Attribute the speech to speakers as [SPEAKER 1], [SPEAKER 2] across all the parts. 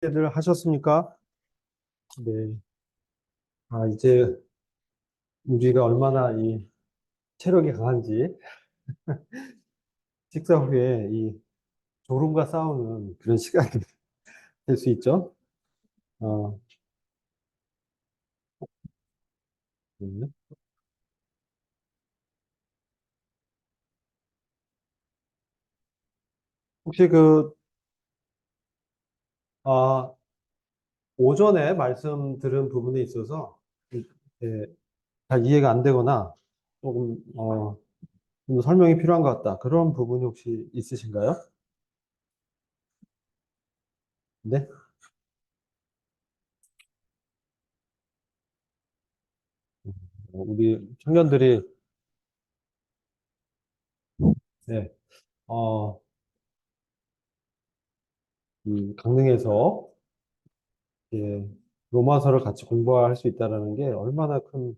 [SPEAKER 1] 식사들 하셨습니까? 네. 이제 우리가 얼마나 이 체력이 강한지 식사 후에 이 졸음과 싸우는 그런 시간이 될 수 있죠. 어, 네. 혹시 아, 오전에 말씀 들은 부분에 있어서 예, 잘 이해가 안 되거나 조금, 좀 설명이 필요한 것 같다. 그런 부분이 혹시 있으신가요? 네. 우리 청년들이, 네, 어, 강릉에서 예, 로마서를 같이 공부할 수 있다는 게 얼마나 큰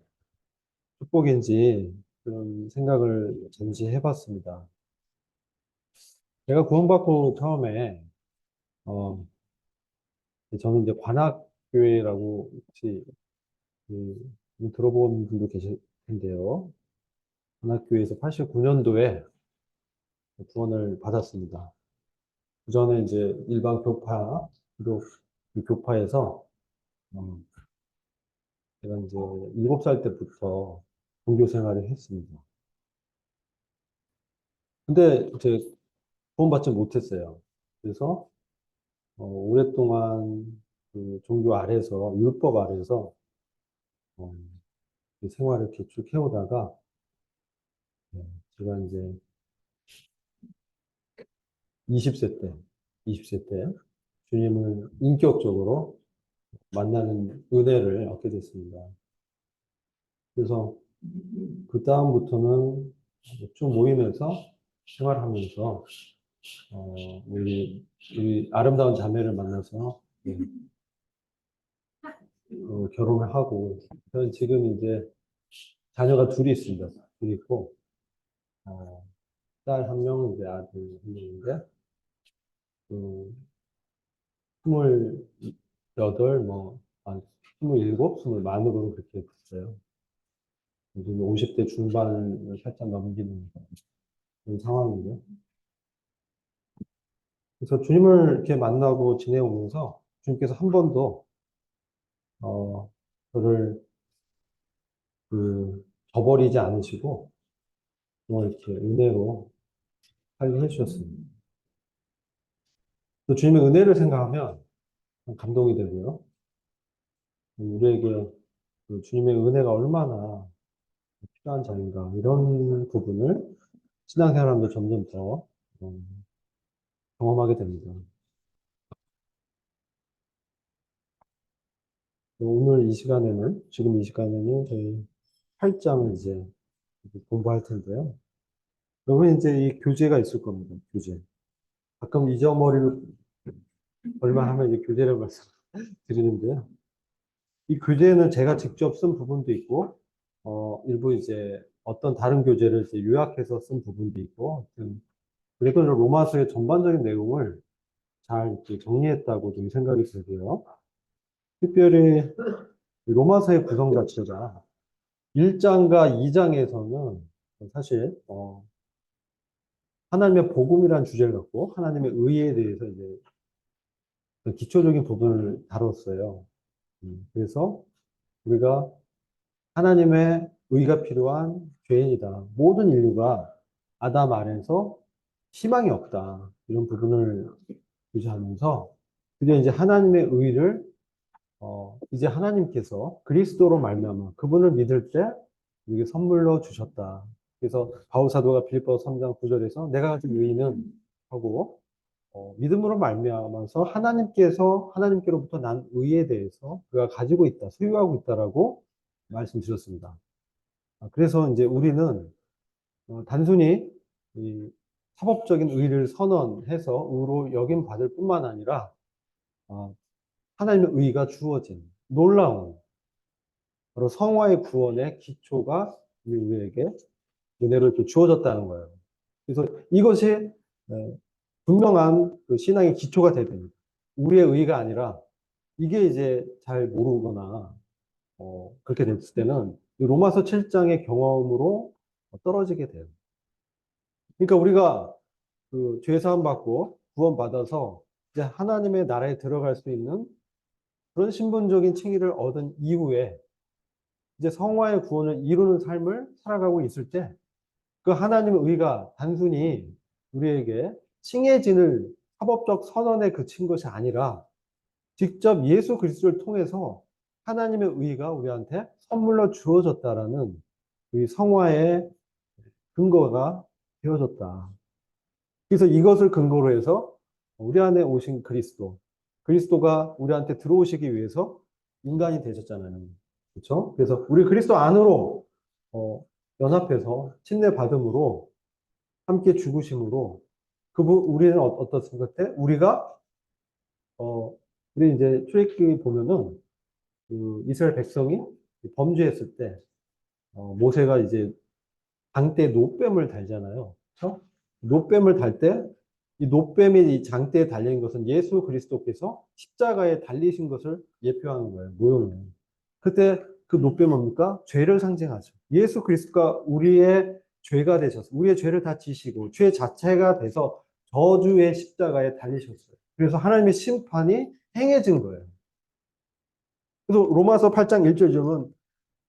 [SPEAKER 1] 축복인지 그런 생각을 잠시 해봤습니다. 제가 구원받고 처음에 어, 저는 이제 관악교회라고 혹시 들어본 분도 계실 텐데요. 관악교회에서 89년도에 구원을 받았습니다. 그 전에 이제 일반 교파, 기독 그 교파에서 어, 제가 이제 7살 때부터 종교 생활을 했습니다. 근데 이제 구원받지 못했어요. 그래서 오랫동안 그 종교 아래서 율법 아래서 어, 그 생활을 이렇게 쭉 해오다가 네, 제가 이제 20세 때, 20세 때 주님을 인격적으로 만나는 은혜를 얻게 됐습니다. 그래서 그 다음부터는 쭉 모이면서 생활하면서 우리 아름다운 자매를 만나서 네, 결혼을 하고 저는 지금 이제 자녀가 둘이 있습니다. 둘이 있고 어, 딸 한 명, 이제 아들 한 명인데 그 28, 아, 27, 20만으로 그렇게 됐어요. 요즘 50대 중반을 살짝 넘기는 그런 상황이고요. 그래서 주님을 이렇게 만나고 지내오면서 주님께서 한 번도 저를 저버리지 않으시고 이렇게 은혜로 살게 해주셨습니다. 또 주님의 은혜를 생각하면 감동이 되고요. 우리에게 주님의 은혜가 얼마나 필요한 자인가 이런 부분을 신앙생활하면서 점점 더 어, 경험하게 됩니다. 오늘 이 시간에는 지금 이 시간에는 저희 8장을 이제 공부할 텐데요. 여러분 이제 이 교재가 있을 겁니다. 교재. 가끔 잊어버릴 얼마 하면 이제 교재를 말씀드리는데요. 이 교재는 제가 직접 쓴 부분도 있고, 일부 이제 어떤 다른 교재를 이제 요약해서 쓴 부분도 있고, 그래도 로마서의 전반적인 내용을 잘 이렇게 정리했다고 좀 생각이 들고요. 특별히 로마서의 구성 자체가 1장과 2장에서는 사실 하나님의 복음이라는 주제를 갖고 하나님의 의에 대해서 이제 그 기초적인 부분을 다뤘어요. 그래서 우리가 하나님의 의가 필요한 죄인이다. 모든 인류가 아담 아래서 희망이 없다. 이런 부분을 유지하면서 그게 이제 하나님의 의를 이제 하나님께서 그리스도로 말미암아 그분을 믿을 때 우리에게 선물로 주셨다. 그래서 바울 사도가 빌립보 3장 9절에서 내가 가진 의는 하고 믿음으로 말미암아서 하나님께로부터 난 의에 대해서 그가 가지고 있다, 소유하고 있다라고 말씀드렸습니다. 그래서 이제 우리는 단순히 이 사법적인 의를 선언해서 의로 여김 받을 뿐만 아니라 어, 하나님의 의가 주어진 놀라운 바로 성화의 구원의 기초가 우리에게 은혜로 이렇게 주어졌다는 거예요. 그래서 이것이 네, 분명한 그 신앙의 기초가 되야 됩니다. 우리의 의가 아니라 이게 이제 잘 모르거나 그렇게 됐을 때는 이 로마서 7장의 경험으로 떨어지게 돼요. 그러니까 우리가 그 죄 사함 받고 구원 받아서 이제 하나님의 나라에 들어갈 수 있는 그런 신분적인 칭의를 얻은 이후에 이제 성화의 구원을 이루는 삶을 살아가고 있을 때 그 하나님의 의가 단순히 우리에게 칭해진을 합법적 선언에 그친 것이 아니라 직접 예수 그리스도를 통해서 하나님의 의가 우리한테 선물로 주어졌다라는 이 성화의 근거가 되어졌다. 그래서 이것을 근거로 해서 우리 안에 오신 그리스도, 그리스도가 우리한테 들어오시기 위해서 인간이 되셨잖아요. 그렇죠? 그래서 우리 그리스도 안으로 어, 연합해서 침례 받음으로 함께 죽으심으로 그분 우리는 어떻습니까? 그때 우리가 어, 우리 이제 출애굽기 보면은 그 이스라엘 백성이 범죄했을 때 모세가 이제 장대에 노뱀을 달잖아요. 그렇죠? 노뱀을 달 때 이 노뱀이 이 장대에 달린 것은 예수 그리스도께서 십자가에 달리신 것을 예표하는 거예요. 모형을. 그때 그 노뱀은 뭡니까? 죄를 상징하죠. 예수 그리스도가 우리의 죄가 되셔서 우리의 죄를 다 지시고 죄 자체가 돼서 저주의 십자가에 달리셨어요. 그래서 하나님의 심판이 행해진 거예요. 그래서 로마서 8장 1절 보면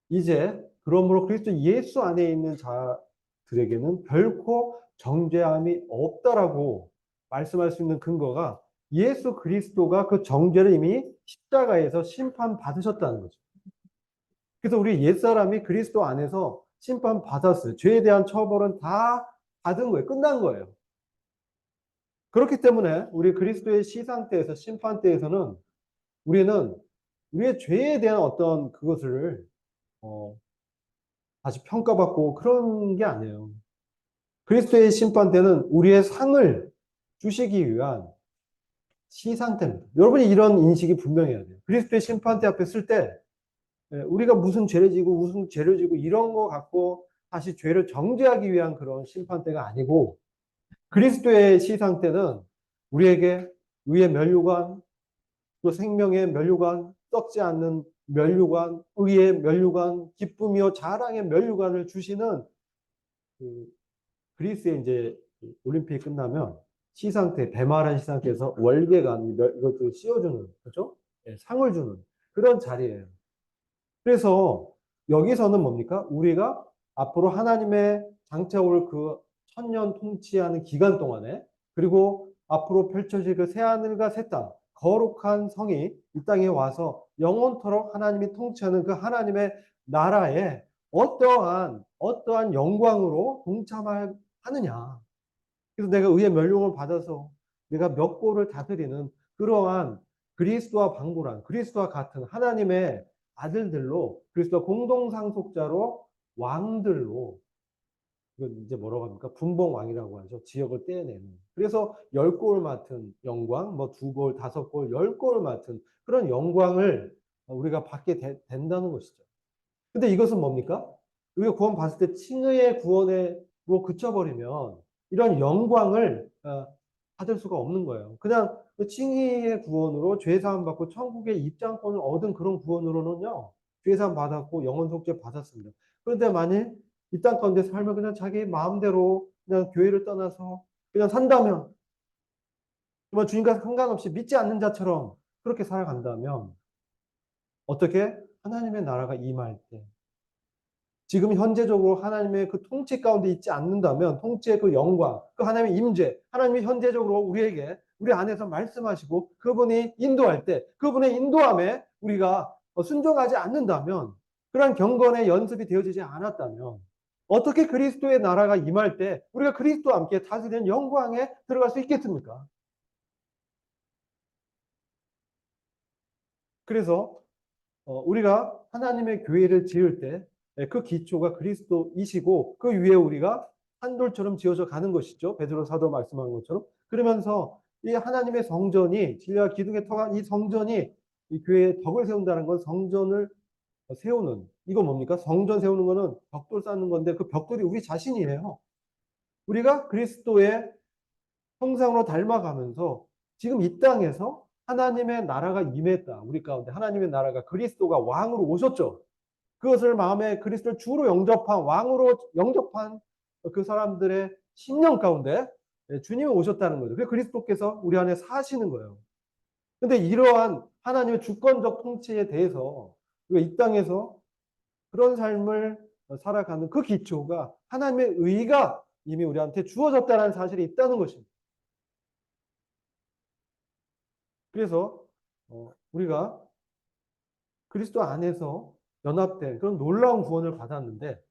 [SPEAKER 1] 이제 그러므로 그리스도 예수 안에 있는 자들에게는 결코 정죄함이 없다라고 말씀할 수 있는 근거가 예수 그리스도가 그 정죄를 이미 십자가에서 심판받으셨다는 거죠. 그래서 우리 옛사람이 그리스도 안에서 심판받았어요. 죄에 대한 처벌은 다 받은 거예요. 끝난 거예요. 그렇기 때문에 우리 그리스도의 시상 때에서 심판 때에서는 우리는 우리의 죄에 대한 어떤 그것을 어, 다시 평가받고 그런 게 아니에요. 그리스도의 심판 때는 우리의 상을 주시기 위한 시상태입니다. 여러분이 이런 인식이 분명해야 돼요. 그리스도의 심판대 앞에 쓸 때 우리가 무슨 죄를 지고 무슨 죄를 지고 이런 거 갖고 다시 죄를 정죄하기 위한 그런 심판대가 아니고 그리스도의 시상 때는 우리에게 의의 면류관, 또 생명의 면류관, 썩지 않는 면류관, 의의 면류관, 기쁨이요 자랑의 면류관을 주시는 그 그리스에 이제 올림픽이 끝나면 시상태, 대마란 시상태에서 월계관 이것도 씌워주는 그죠? 예, 상을 주는 그런 자리예요. 그래서 여기서는 뭡니까? 우리가 앞으로 하나님의 장차올 그 천년 통치하는 기간 동안에 그리고 앞으로 펼쳐질 그 새하늘과 새 땅, 거룩한 성이 이 땅에 와서 영원토록 하나님이 통치하는 그 하나님의 나라에 어떠한 영광으로 동참하느냐. 그래서 내가 의의 멸류관을 받아서 내가 몇 골을 다스리는 그러한 그리스도와 방불한 그리스도와 같은 하나님의 아들들로 그리스도와 공동상속자로 왕들로 이건 이제 뭐라고 합니까? 분봉왕이라고 하죠. 지역을 떼내는. 그래서 10골 맡은 영광, 뭐 2골, 5골, 10골 맡은 그런 영광을 우리가 받게 된다는 것이죠. 근데 이것은 뭡니까? 우리가 구원 받을 때 칭의의 구원으로 그쳐버리면 이런 영광을 받을 수가 없는 거예요. 그냥 그 칭의의 구원으로 죄사함 받고 천국의 입장권을 얻은 그런 구원으로는요. 죄사함 받았고 영원 속죄 받았습니다. 그런데 만일 이 땅 가운데 살면 그냥 자기 마음대로 그냥 교회를 떠나서 그냥 산다면 정말 주님과 상관없이 믿지 않는 자처럼 그렇게 살아간다면 어떻게 하나님의 나라가 임할 때 지금 현재적으로 하나님의 그 통치 가운데 있지 않는다면 통치의 그 영광, 그 하나님의 임재, 하나님이 현재적으로 우리에게 우리 안에서 말씀하시고 그분이 인도할 때 그분의 인도함에 우리가 순종하지 않는다면 그러한 경건의 연습이 되어지지 않았다면 어떻게 그리스도의 나라가 임할 때 우리가 그리스도와 함께 다스리는 영광에 들어갈 수 있겠습니까? 그래서 우리가 하나님의 교회를 지을 때 그 기초가 그리스도이시고 그 위에 우리가 한 돌처럼 지어져 가는 것이죠. 베드로 사도 말씀한 것처럼. 그러면서 이 하나님의 성전이 진리와 기둥의 터가 이 성전이 이 교회의 덕을 세운다는 건 성전을 세우는 이거 뭡니까? 성전 세우는 거는 벽돌 쌓는 건데 그 벽돌이 우리 자신이에요. 우리가 그리스도의 형상으로 닮아가면서 지금 이 땅에서 하나님의 나라가 임했다. 우리 가운데 하나님의 나라가 그리스도가 왕으로 오셨죠. 그것을 마음에 그리스도를 주로 영접한 왕으로 영접한 그 사람들의 심령 가운데 주님이 오셨다는 거죠. 그래서 그리스도께서 우리 안에 사시는 거예요. 근데 이러한 하나님의 주권적 통치에 대해서 우리가 이 땅에서 그런 삶을 살아가는 그 기초가 하나님의 의가 이미 우리한테 주어졌다는 사실이 있다는 것입니다. 그래서 우리가 그리스도 안에서 연합된 그런 놀라운 구원을 받았는데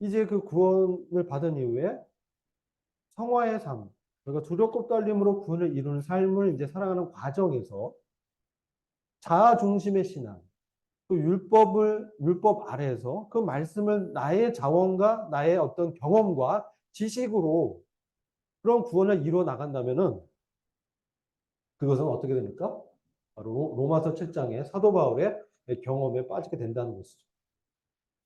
[SPEAKER 1] 이제 그 구원을 받은 이후에 성화의 삶, 그러니까 두렵고 떨림으로 구원을 이루는 삶을 이제 살아가는 과정에서 자아 중심의 신앙, 그 율법 아래에서 그 말씀을 나의 자원과 나의 어떤 경험과 지식으로 그런 구원을 이루어 나간다면은 그것은 어떻게 됩니까? 바로 로마서 7장의 사도 바울의 경험에 빠지게 된다는 것이죠.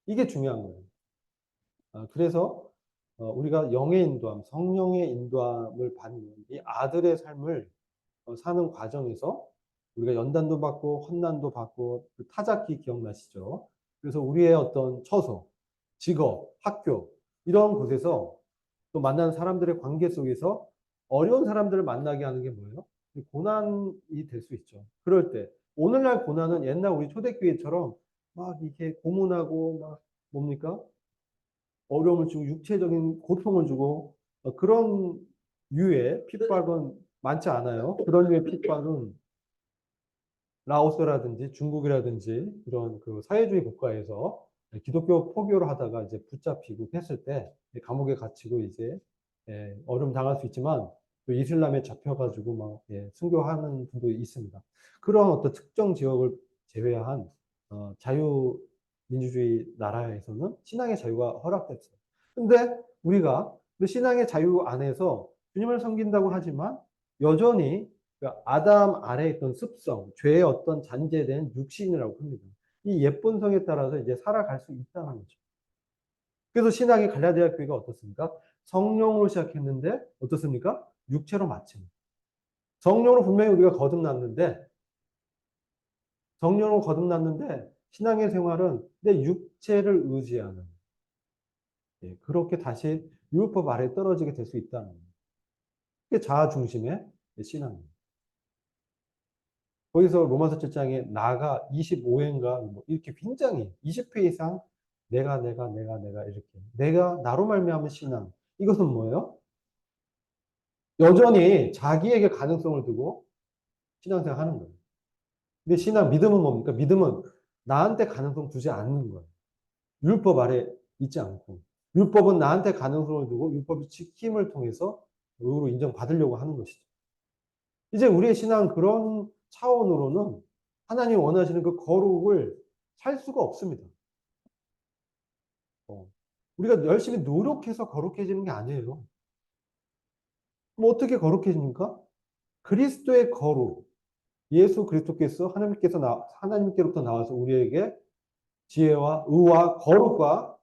[SPEAKER 1] 이게 중요한 거예요. 그래서 우리가 영의 인도함, 성령의 인도함을 받는 이 아들의 삶을 사는 과정에서 우리가 연단도 받고 헌난도 받고 그 타작기 기억나시죠? 그래서 우리의 어떤 처소, 직업, 학교 이런 곳에서 또 만나는 사람들의 관계 속에서 어려운 사람들을 만나게 하는 게 뭐예요? 고난이 될 수 있죠. 그럴 때 오늘날 고난은 옛날 우리 초대교회처럼 막 이렇게 고문하고 막 뭡니까? 어려움을 주고 육체적인 고통을 주고 그런 류의 핍박은 많지 않아요. 그런 류의 핍박은 라오스라든지 중국이라든지 이런 그 사회주의 국가에서 기독교 포교를 하다가 이제 붙잡히고 했을 때 감옥에 갇히고 이제 어려움 당할 수 있지만 또 이슬람에 잡혀가지고 막 순교하는 분도 있습니다. 그런 어떤 특정 지역을 제외한 자유민주주의 나라에서는 신앙의 자유가 허락됐어요. 근데 우리가 그 신앙의 자유 안에서 주님을 섬긴다고 하지만 여전히 그러니까 아담 아래에 있던 습성, 죄의 어떤 잔재된 육신이라고 합니다. 이 예쁜 성에 따라서 이제 살아갈 수 있다는 거죠. 그래서 신앙의 갈라디아 교회가 어떻습니까? 성령으로 시작했는데 어떻습니까? 육체로 마칩니다. 성령으로 분명히 우리가 거듭났는데 성령으로 거듭났는데 신앙의 생활은 내 육체를 의지하는 그렇게 다시 율법 아래에 떨어지게 될 수 있다는 거예요. 그게 자아 중심의 신앙입니다. 거기서 로마서 7장에 나가 25회인가 뭐 이렇게 굉장히 20회 이상 내가 이렇게 내가 나로 말미암은 신앙 이것은 뭐예요? 여전히 자기에게 가능성을 두고 신앙생활 하는 거예요. 근데 믿음은 뭡니까? 믿음은 나한테 가능성 두지 않는 거예요. 율법 아래 있지 않고 율법은 나한테 가능성을 두고 율법의 지킴을 통해서 의로 인정받으려고 하는 것이죠. 이제 우리의 신앙은 그런 차원으로는 하나님이 원하시는 그 거룩을 살 수가 없습니다. 우리가 열심히 노력해서 거룩해지는 게 아니에요. 뭐 어떻게 거룩해집니까? 그리스도의 거룩, 예수 그리스도께서 하나님께로부터 나와서 우리에게 지혜와 의와 거룩과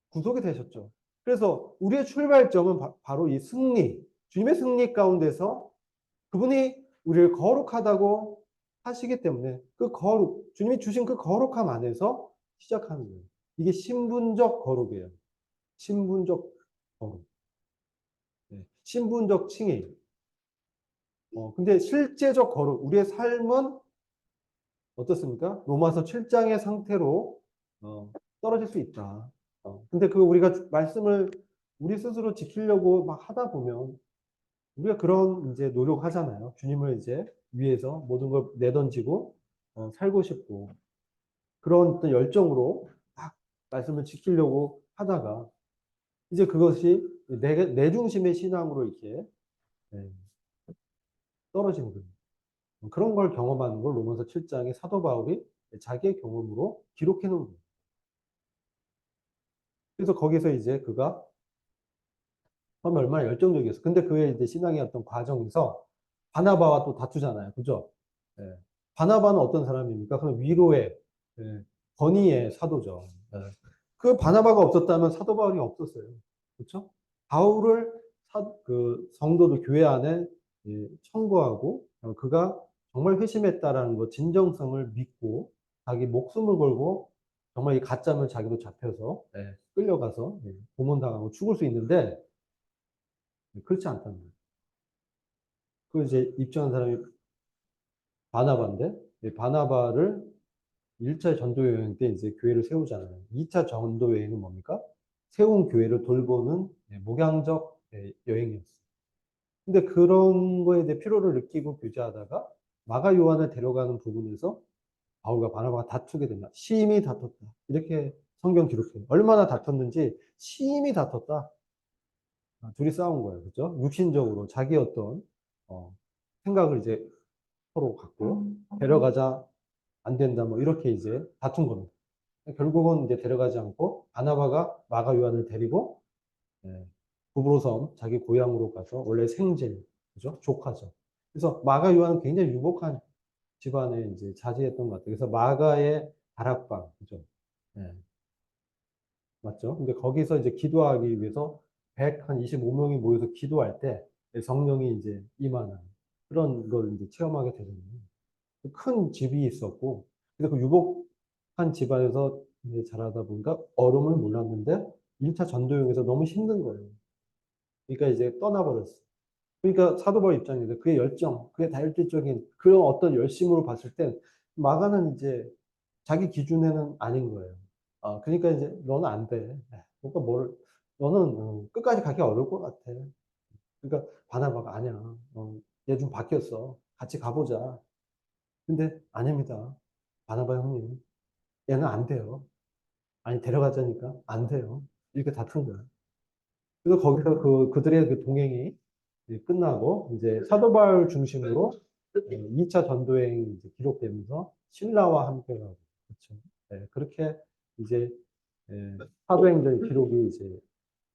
[SPEAKER 1] 구속이 되셨죠. 그래서 우리의 출발점은 바로 이 승리, 주님의 승리 가운데서 그분이 우리를 거룩하다고 하시기 때문에 그 거룩, 주님이 주신 그 거룩함 안에서 시작하는 거예요. 이게 신분적 거룩이에요. 신분적 거룩. 신분적 칭의. 근데 실제적 거룩, 우리의 삶은 어떻습니까? 로마서 7장의 상태로 떨어질 수 있다. 근데 그 우리가 말씀을 우리 스스로 지키려고 막 하다 보면 우리가 그런 이제 노력하잖아요. 주님을 이제 위해서 모든 걸 내던지고 살고 싶고 그런 어떤 열정으로 막 말씀을 지키려고 하다가 이제 그것이 내 중심의 신앙으로 이렇게 네, 떨어지는 거예요. 그런 걸 경험하는 걸 로마서 7장의 사도 바울이 자기의 경험으로 기록해 놓은 거예요. 그래서 거기서 이제 그가 처음에 얼마나 열정적이었어. 근데 그의 이제 신앙의 어떤 과정에서 바나바와 또 다투잖아요. 그죠? 예. 바나바는 어떤 사람입니까? 그는 위로의, 권위의 사도죠. 예. 그 바나바가 없었다면 사도 바울이 없었어요. 그렇죠? 바울을 그 성도들 교회 안에 청구하고 그가 정말 회심했다라는 거, 진정성을 믿고 자기 목숨을 걸고 정말 이 가짜면 자기도 잡혀서 끌려가서 고문당하고 죽을 수 있는데 그렇지 않다는 거예요. 그 이제 입증한 사람이 바나바인데 바나바를 1차 전도 여행 때 이제 교회를 세우잖아요. 2차 전도 여행은 뭡니까? 세운 교회를 돌보는 목양적 여행이었어요. 근데 그런 거에 대해 필요를 느끼고 교제하다가 마가 요한을 데려가는 부분에서 바울과 바나바가 다투게 된다. 심히 다퉜다. 이렇게 성경 기록해요. 얼마나 다퉜는지 심히 다퉜다. 둘이 싸운 거예요. 그죠? 육신적으로 자기 어떤 생각을 이제 서로 갖고 데려가자 안 된다 뭐 이렇게 이제 다툰 겁니다. 결국은 이제 데려가지 않고 바나바가 마가 요한을 데리고 구브로섬 자기 고향으로 가서 원래 생질 그죠? 조카죠. 그래서 마가 요한은 굉장히 유복한 집안에 이제 자제했던 것 같아요. 그래서 마가의 다락방 그죠? 예, 맞죠? 근데 거기서 이제 기도하기 위해서 125명이 모여서 기도할 때 성령이 이제 임하는 그런 걸 이제 체험하게 되잖아요. 큰 집이 있었고, 근데 그 유복한 집안에서 이제 자라다 보니까 얼음을 몰랐는데 1차 전도여행에서 너무 힘든 거예요. 그러니까 이제 떠나버렸어. 그러니까 사도 바울 입장에서 그의 열정, 그의 다혈질적인 그런 어떤 열심으로 봤을 땐 마가는 이제 자기 기준에는 아닌 거예요. 그러니까 이제 너는 안 돼. 그러니까 너는 끝까지 가기 어려울 것 같아. 그러니까 바나바가 아니야. 얘 좀 바뀌었어. 같이 가보자. 근데 아닙니다. 바나바 형님. 얘는 안 돼요. 아니, 데려가자니까 안 돼요. 이렇게 다툰 거야. 그래서 거기서 그들의 그 동행이 끝나고 이제 사도 바울 중심으로 2차 전도행이 이제 기록되면서 신라와 함께 가고 그렇죠. 그렇게 이제 사도행전 기록이 이제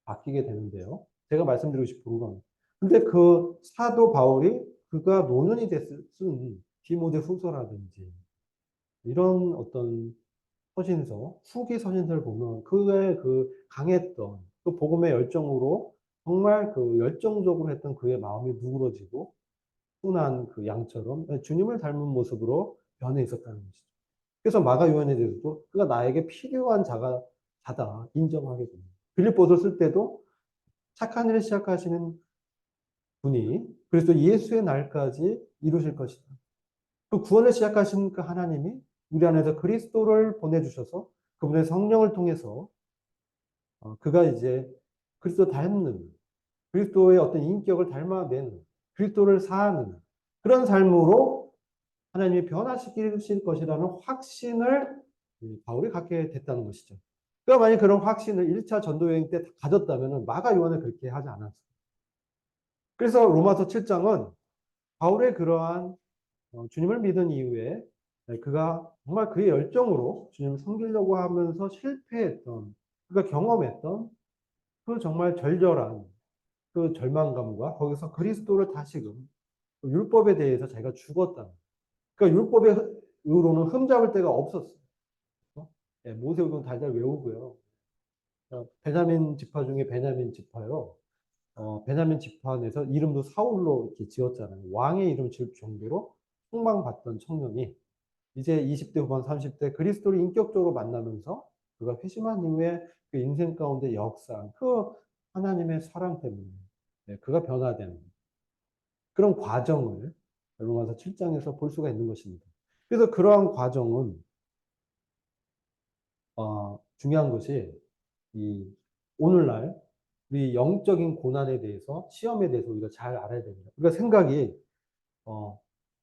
[SPEAKER 1] 바뀌게 되는데요. 제가 말씀드리고 싶은 건 근데 그 사도 바울이 그가 노년이 쓴 디모데 후서라든지 이런 어떤 서신서, 후기 서신서를 보면 그의 그 강했던 그 복음의 열정으로 정말 그 열정적으로 했던 그의 마음이 누그러지고 순한 그 양처럼 주님을 닮은 모습으로 변해 있었다는 것이죠. 그래서 마가 요한에 대해서도 그가 나에게 필요한 자다 인정하게 됩니다. 빌립보서 쓸 때도 착한 일을 시작하시는 분이 그래서 예수의 날까지 이루실 것이다. 그 구원을 시작하신 그 하나님이 우리 안에서 그리스도를 보내주셔서 그분의 성령을 통해서 그가 이제 그리스도 닮는 그리스도의 어떤 인격을 닮아내는 그리스도를 사는 그런 삶으로 하나님이 변화시키실 것이라는 확신을 바울이 갖게 됐다는 것이죠. 그러니까 만약 그런 확신을 1차 전도여행 때 가졌다면 마가 요한을 그렇게 하지 않았어요. 그래서 로마서 7장은 바울의 그러한 주님을 믿은 이후에 그가 정말 그의 열정으로 주님을 섬기려고 하면서 실패했던 그가 경험했던 그 정말 절절한 그 절망감과 거기서 그리스도를 다시금 그 율법에 대해서 자기가 죽었다. 그러니까 율법의 의로는 흠잡을 데가 없었어요. 모세오경 달달 외우고요. 베냐민 지파 중에 베냐민 지파요. 베냐민 지파 내에서 이름도 사울로 이렇게 지었잖아요. 왕의 이름 지을 정도로 폭망받던 청년이 이제 20대 후반 30대 그리스도를 인격적으로 만나면서 그가 회심한 이후에 그 인생 가운데 역사, 그 하나님의 사랑 때문에 그가 변화되는 그런 과정을 로마서 7장에서 볼 수가 있는 것입니다. 그래서 그러한 과정은 중요한 것이 이 오늘날 우리 영적인 고난에 대해서 시험에 대해서 우리가 잘 알아야 됩니다. 그러니까 생각이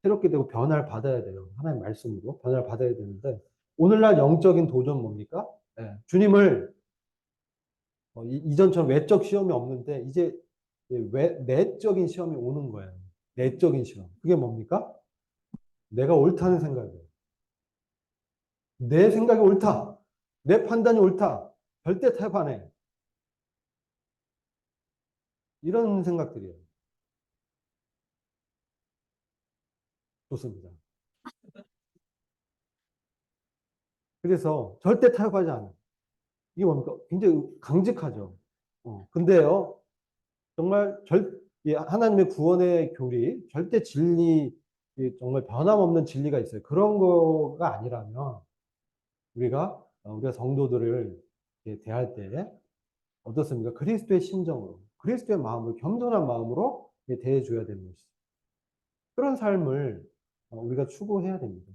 [SPEAKER 1] 새롭게 되고 변화를 받아야 돼요. 하나님 말씀으로 변화를 받아야 되는데 오늘날 영적인 도전 뭡니까? 주님을 이전처럼 외적 시험이 없는데 이제 내적인 시험이 오는 거예요. 내적인 시험. 그게 뭡니까? 내가 옳다는 생각이에요. 내 생각이 옳다. 내 판단이 옳다. 절대 타협하네. 이런 생각들이에요. 좋습니다. 그래서 절대 타협하지 않아요. 이게 뭡니까? 굉장히 강직하죠. 근데요, 정말 하나님의 구원의 교리, 절대 진리 정말 변함없는 진리가 있어요. 그런 거가 아니라면 우리가 성도들을 대할 때 어떻습니까? 그리스도의 심정으로, 그리스도의 마음으로, 겸손한 마음으로 대해줘야 되는 것이죠. 그런 삶을 우리가 추구해야 됩니다.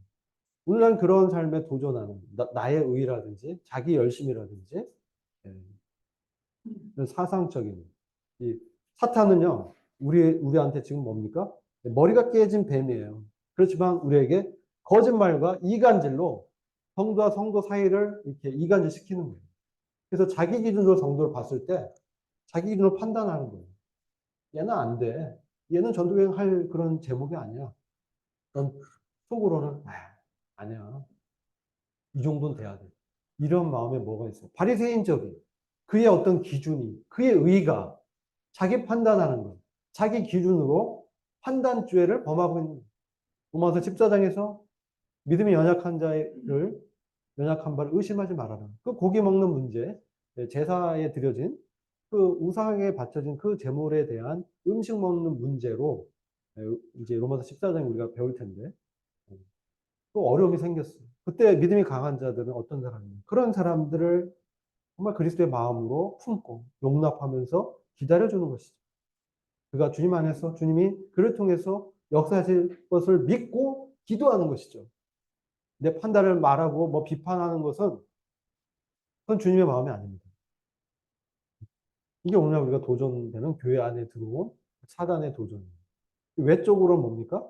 [SPEAKER 1] 오늘날 그런 삶에 도전하는 나의 의라든지 자기 열심이라든지 사상적인 이 사탄은요 우리한테 지금 뭡니까? 머리가 깨진 뱀이에요. 그렇지만 우리에게 거짓말과 이간질로 성도와 성도 사이를 이렇게 이간질 시키는 거예요. 그래서 자기 기준으로 성도를 봤을 때 자기 기준으로 판단하는 거예요. 얘는 안 돼. 얘는 전도여행 할 그런 제목이 아니야. 그럼 속으로는 아니야. 이 정도는 돼야 돼. 이런 마음에 뭐가 있어요? 바리새인적인 그의 어떤 기준이 그의 의가 자기 판단하는 것, 자기 기준으로 판단죄를 범하고 있는 거예요. 로마서 14장에서 믿음이 연약한 바를 의심하지 말아라. 그 고기 먹는 문제, 제사에 드려진 그 우상에 바쳐진 그 제물에 대한 음식 먹는 문제로 이제 로마서 14장 우리가 배울 텐데 또 어려움이 생겼어요. 그때 믿음이 강한 자들은 어떤 사람이에요? 그런 사람들을 정말 그리스도의 마음으로 품고 용납하면서 기다려주는 것이죠. 그가 주님 안에서 주님이 그를 통해서 역사하실 것을 믿고 기도하는 것이죠. 내 판단을 말하고 뭐 비판하는 것은 그건 주님의 마음이 아닙니다. 이게 오늘 우리가 도전되는 교회 안에 들어온 사단의 도전입니다. 외적으로 뭡니까?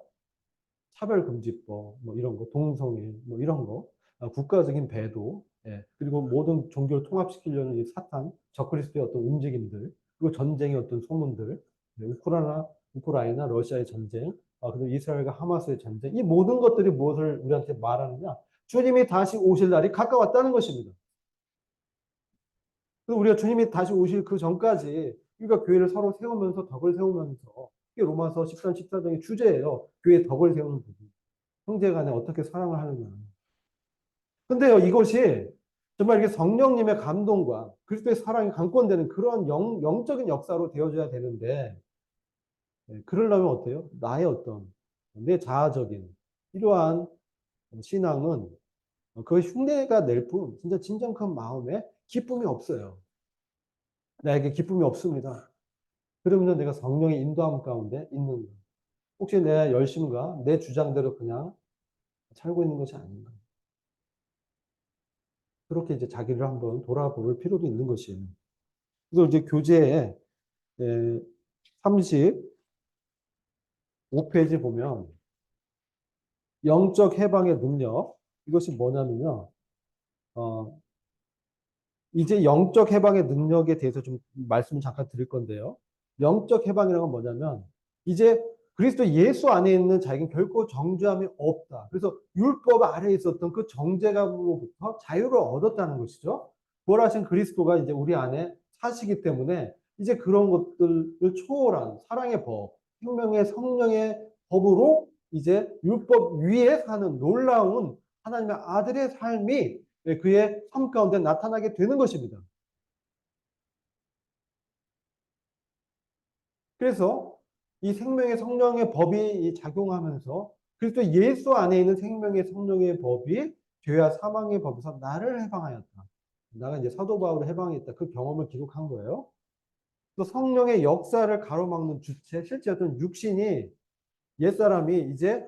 [SPEAKER 1] 차별금지법, 뭐 이런 거, 동성애, 뭐 이런 거, 국가적인 배도, 그리고 모든 종교를 통합시키려는 이 사탄, 적그리스도의 어떤 움직임들, 그리고 전쟁의 어떤 소문들, 우크라이나, 러시아의 전쟁, 그리고 이스라엘과 하마스의 전쟁, 이 모든 것들이 무엇을 우리한테 말하느냐? 주님이 다시 오실 날이 가까웠다는 것입니다. 그래서 우리가 주님이 다시 오실 그 전까지 우리가 교회를 서로 세우면서 덕을 세우면서 이게 로마서 13, 14장의 주제예요. 교회의 덕을 세우는 부분. 형제 간에 어떻게 사랑을 하느냐. 근데요, 이것이 정말 이렇게 성령님의 감동과 그리스도의 사랑이 강권되는 그런 영적인 역사로 되어져야 되는데, 그러려면 어때요? 나의 어떤, 내 자아적인, 이러한 신앙은 그 흉내가 낼 뿐, 진짜 진정 큰 마음에 기쁨이 없어요. 나에게 기쁨이 없습니다. 그러면 내가 성령의 인도함 가운데 있는 거. 혹시 내 열심과 내 주장대로 그냥 살고 있는 것이 아닌가. 그렇게 이제 자기를 한번 돌아볼 필요도 있는 것이에요. 그래서 이제 교재에 35페이지 보면 영적 해방의 능력 이것이 뭐냐면요. 어, 이제 영적 해방의 능력에 대해서 좀 말씀을 잠깐 드릴 건데요. 영적 해방이라는 건 뭐냐면 이제 그리스도 예수 안에 있는 자에게는 결코 정죄함이 없다. 그래서 율법 아래에 있었던 그 정죄감으로부터 자유를 얻었다는 것이죠. 부활하신 그리스도가 이제 우리 안에 사시기 때문에 이제 그런 것들을 초월한 사랑의 법, 생명의 성령의 법으로 이제 율법 위에 사는 놀라운 하나님의 아들의 삶이 그의 삶 가운데 나타나게 되는 것입니다. 그래서 이 생명의 성령의 법이 작용하면서 그리스도 예수 안에 있는 생명의 성령의 법이 죄와 사망의 법에서 나를 해방하였다. 나가 이제 사도 바울을 해방했다. 그 경험을 기록한 거예요. 또 성령의 역사를 가로막는 주체, 실제 어떤 육신이 옛사람이 이제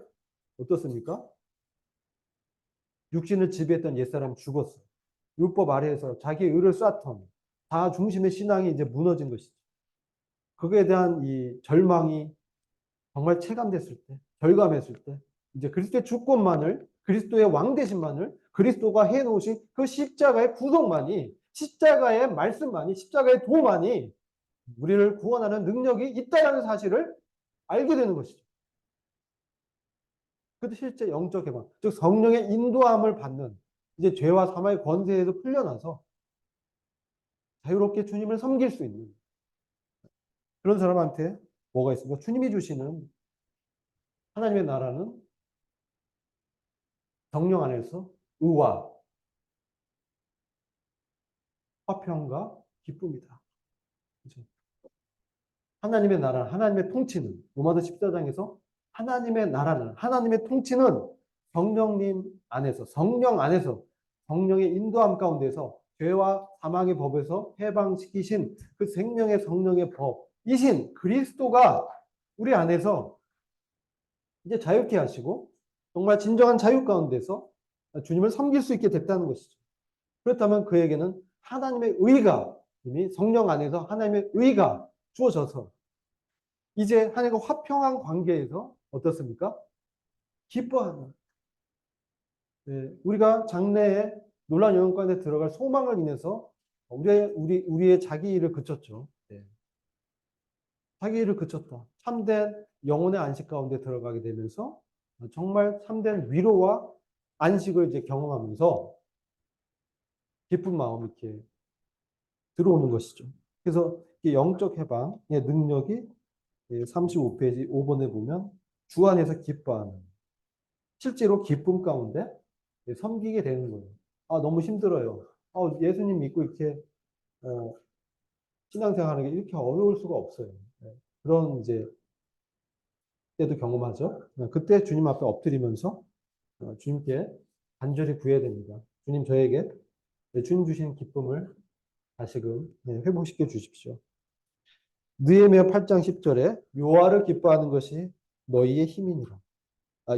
[SPEAKER 1] 어떻습니까? 육신을 지배했던 옛사람이 죽었어요. 율법 아래에서 자기의 의를 쌓던 다 중심의 신앙이 이제 무너진 것이죠. 그거에 대한 이 절망이 정말 체감됐을 때, 절감했을 때, 이제 그리스도의 주권만을, 그리스도의 왕대신만을, 그리스도가 해놓으신 그 십자가의 구속만이, 십자가의 말씀만이, 십자가의 도만이 우리를 구원하는 능력이 있다는 사실을 알게 되는 것이죠. 그것도 실제 영적 해방, 즉 성령의 인도함을 받는 이제 죄와 사망의 권세에서 풀려나서 자유롭게 주님을 섬길 수 있는 그런 사람한테 뭐가 있습니까? 주님이 주시는 하나님의 나라는 성령 안에서 의와 화평과 기쁨이다. 그렇죠? 하나님의 나라, 하나님의 통치는 로마서 14장에서 하나님의 나라는, 하나님의 통치는 성령님 안에서, 성령 안에서, 성령의 인도함 가운데서 죄와 사망의 법에서 해방시키신 그 생명의 성령의 법이신 그리스도가 우리 안에서 이제 자유케 하시고 정말 진정한 자유 가운데서 주님을 섬길 수 있게 됐다는 것이죠. 그렇다면 그에게는 하나님의 의가 이미 성령 안에서 하나님의 의가 주어져서 이제 하나님과 화평한 관계에서 어떻습니까? 기뻐하는. 예, 우리가 장래에 놀라운 영광 가운데 들어갈 소망을 인해서 우리의 자기 일을 그쳤죠. 예. 자기 일을 그쳤다. 참된 영혼의 안식 가운데 들어가게 되면서 정말 참된 위로와 안식을 이제 경험하면서 기쁜 마음이 이렇게 들어오는 것이죠. 그래서 영적 해방의 능력이 35페이지 5번에 보면 주 안에서 기뻐하는 실제로 기쁨 가운데 섬기게 되는 거예요. 아, 너무 힘들어요. 예수님 믿고 이렇게 어, 신앙생활하는 게 이렇게 어려울 수가 없어요. 네. 그런 이제 때도 경험하죠. 그때 주님 앞에 엎드리면서 주님께 간절히 구해야 됩니다. 주님 저에게 주님 주신 기쁨을 다시금 회복시켜 주십시오. 느헤미야 8장 10절에 여호와를 기뻐하는 것이 너희의 힘이니라.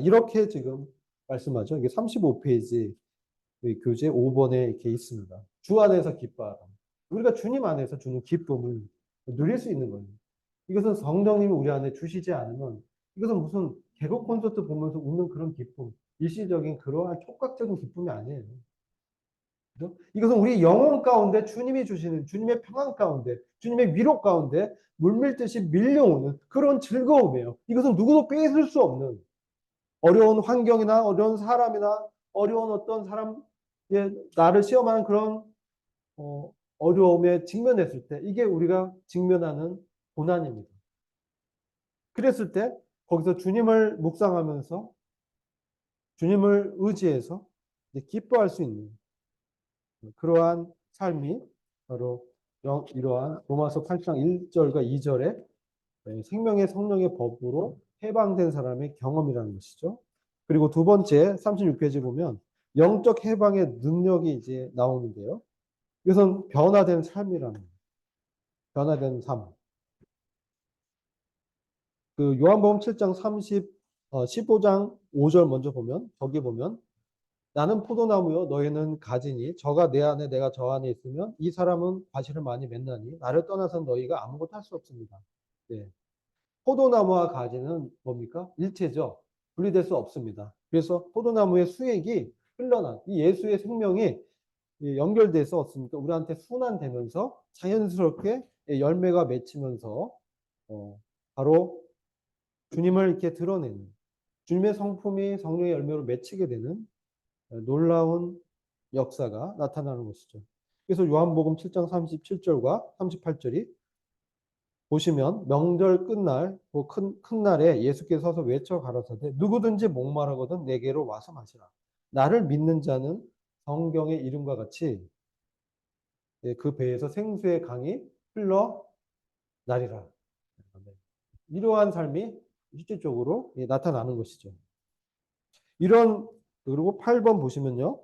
[SPEAKER 1] 이렇게 지금 말씀하죠. 이게 35페이지 교재 5번에 이렇게 있습니다. 주 안에서 기뻐하라. 우리가 주님 안에서 주는 기쁨을 누릴 수 있는 거예요. 이것은 성령님이 우리 안에 주시지 않으면 이것은 무슨 개그 콘서트 보면서 웃는 그런 기쁨, 일시적인 그러한 촉각적인 기쁨이 아니에요. 그죠? 이것은 우리 영혼 가운데 주님이 주시는 주님의 평안 가운데 주님의 위로 가운데 물밀듯이 밀려오는 그런 즐거움이에요. 이것은 누구도 뺏을 수 없는 어려운 환경이나 어려운 사람이나 어려운 어떤 사람 나를 시험하는 그런 어려움에 직면했을 때 이게 우리가 직면하는 고난입니다. 그랬을 때 거기서 주님을 묵상하면서 주님을 의지해서 기뻐할 수 있는 그러한 삶이 바로 이러한 로마서 8장 1절과 2절에 생명의 성령의 법으로 해방된 사람의 경험이라는 것이죠. 그리고 두 번째 36페이지 보면 영적 해방의 능력이 이제 나오는데요. 이것은 변화된 삶이라는 거예요. 변화된 삶. 그 요한복음 7장 15장 5절 먼저 보면 거기 보면 나는 포도나무요 너희는 가지니 저가 내 안에 내가 저 안에 있으면 이 사람은 과실을 많이 맺나니 나를 떠나서 너희가 아무것도 할 수 없습니다. 네. 포도나무와 가지는 뭡니까? 일체죠. 분리될 수 없습니다. 그래서 포도나무의 수액이 흘러난 이 예수의 생명이 연결돼서 어떻습니까? 우리한테 순환되면서 자연스럽게 열매가 맺히면서 바로 주님을 이렇게 드러내는 주님의 성품이 성령의 열매로 맺히게 되는 놀라운 역사가 나타나는 것이죠. 그래서 요한복음 7장 37절과 38절이 보시면 명절 끝날 큰 날에 예수께서 서서 외쳐 가라사대 누구든지 목마르거든 내게로 와서 마시라. 나를 믿는 자는 성경의 이름과 같이 그 배에서 생수의 강이 흘러 나리라. 이러한 삶이 실질적으로 나타나는 것이죠. 이런 그리고 8번 보시면요.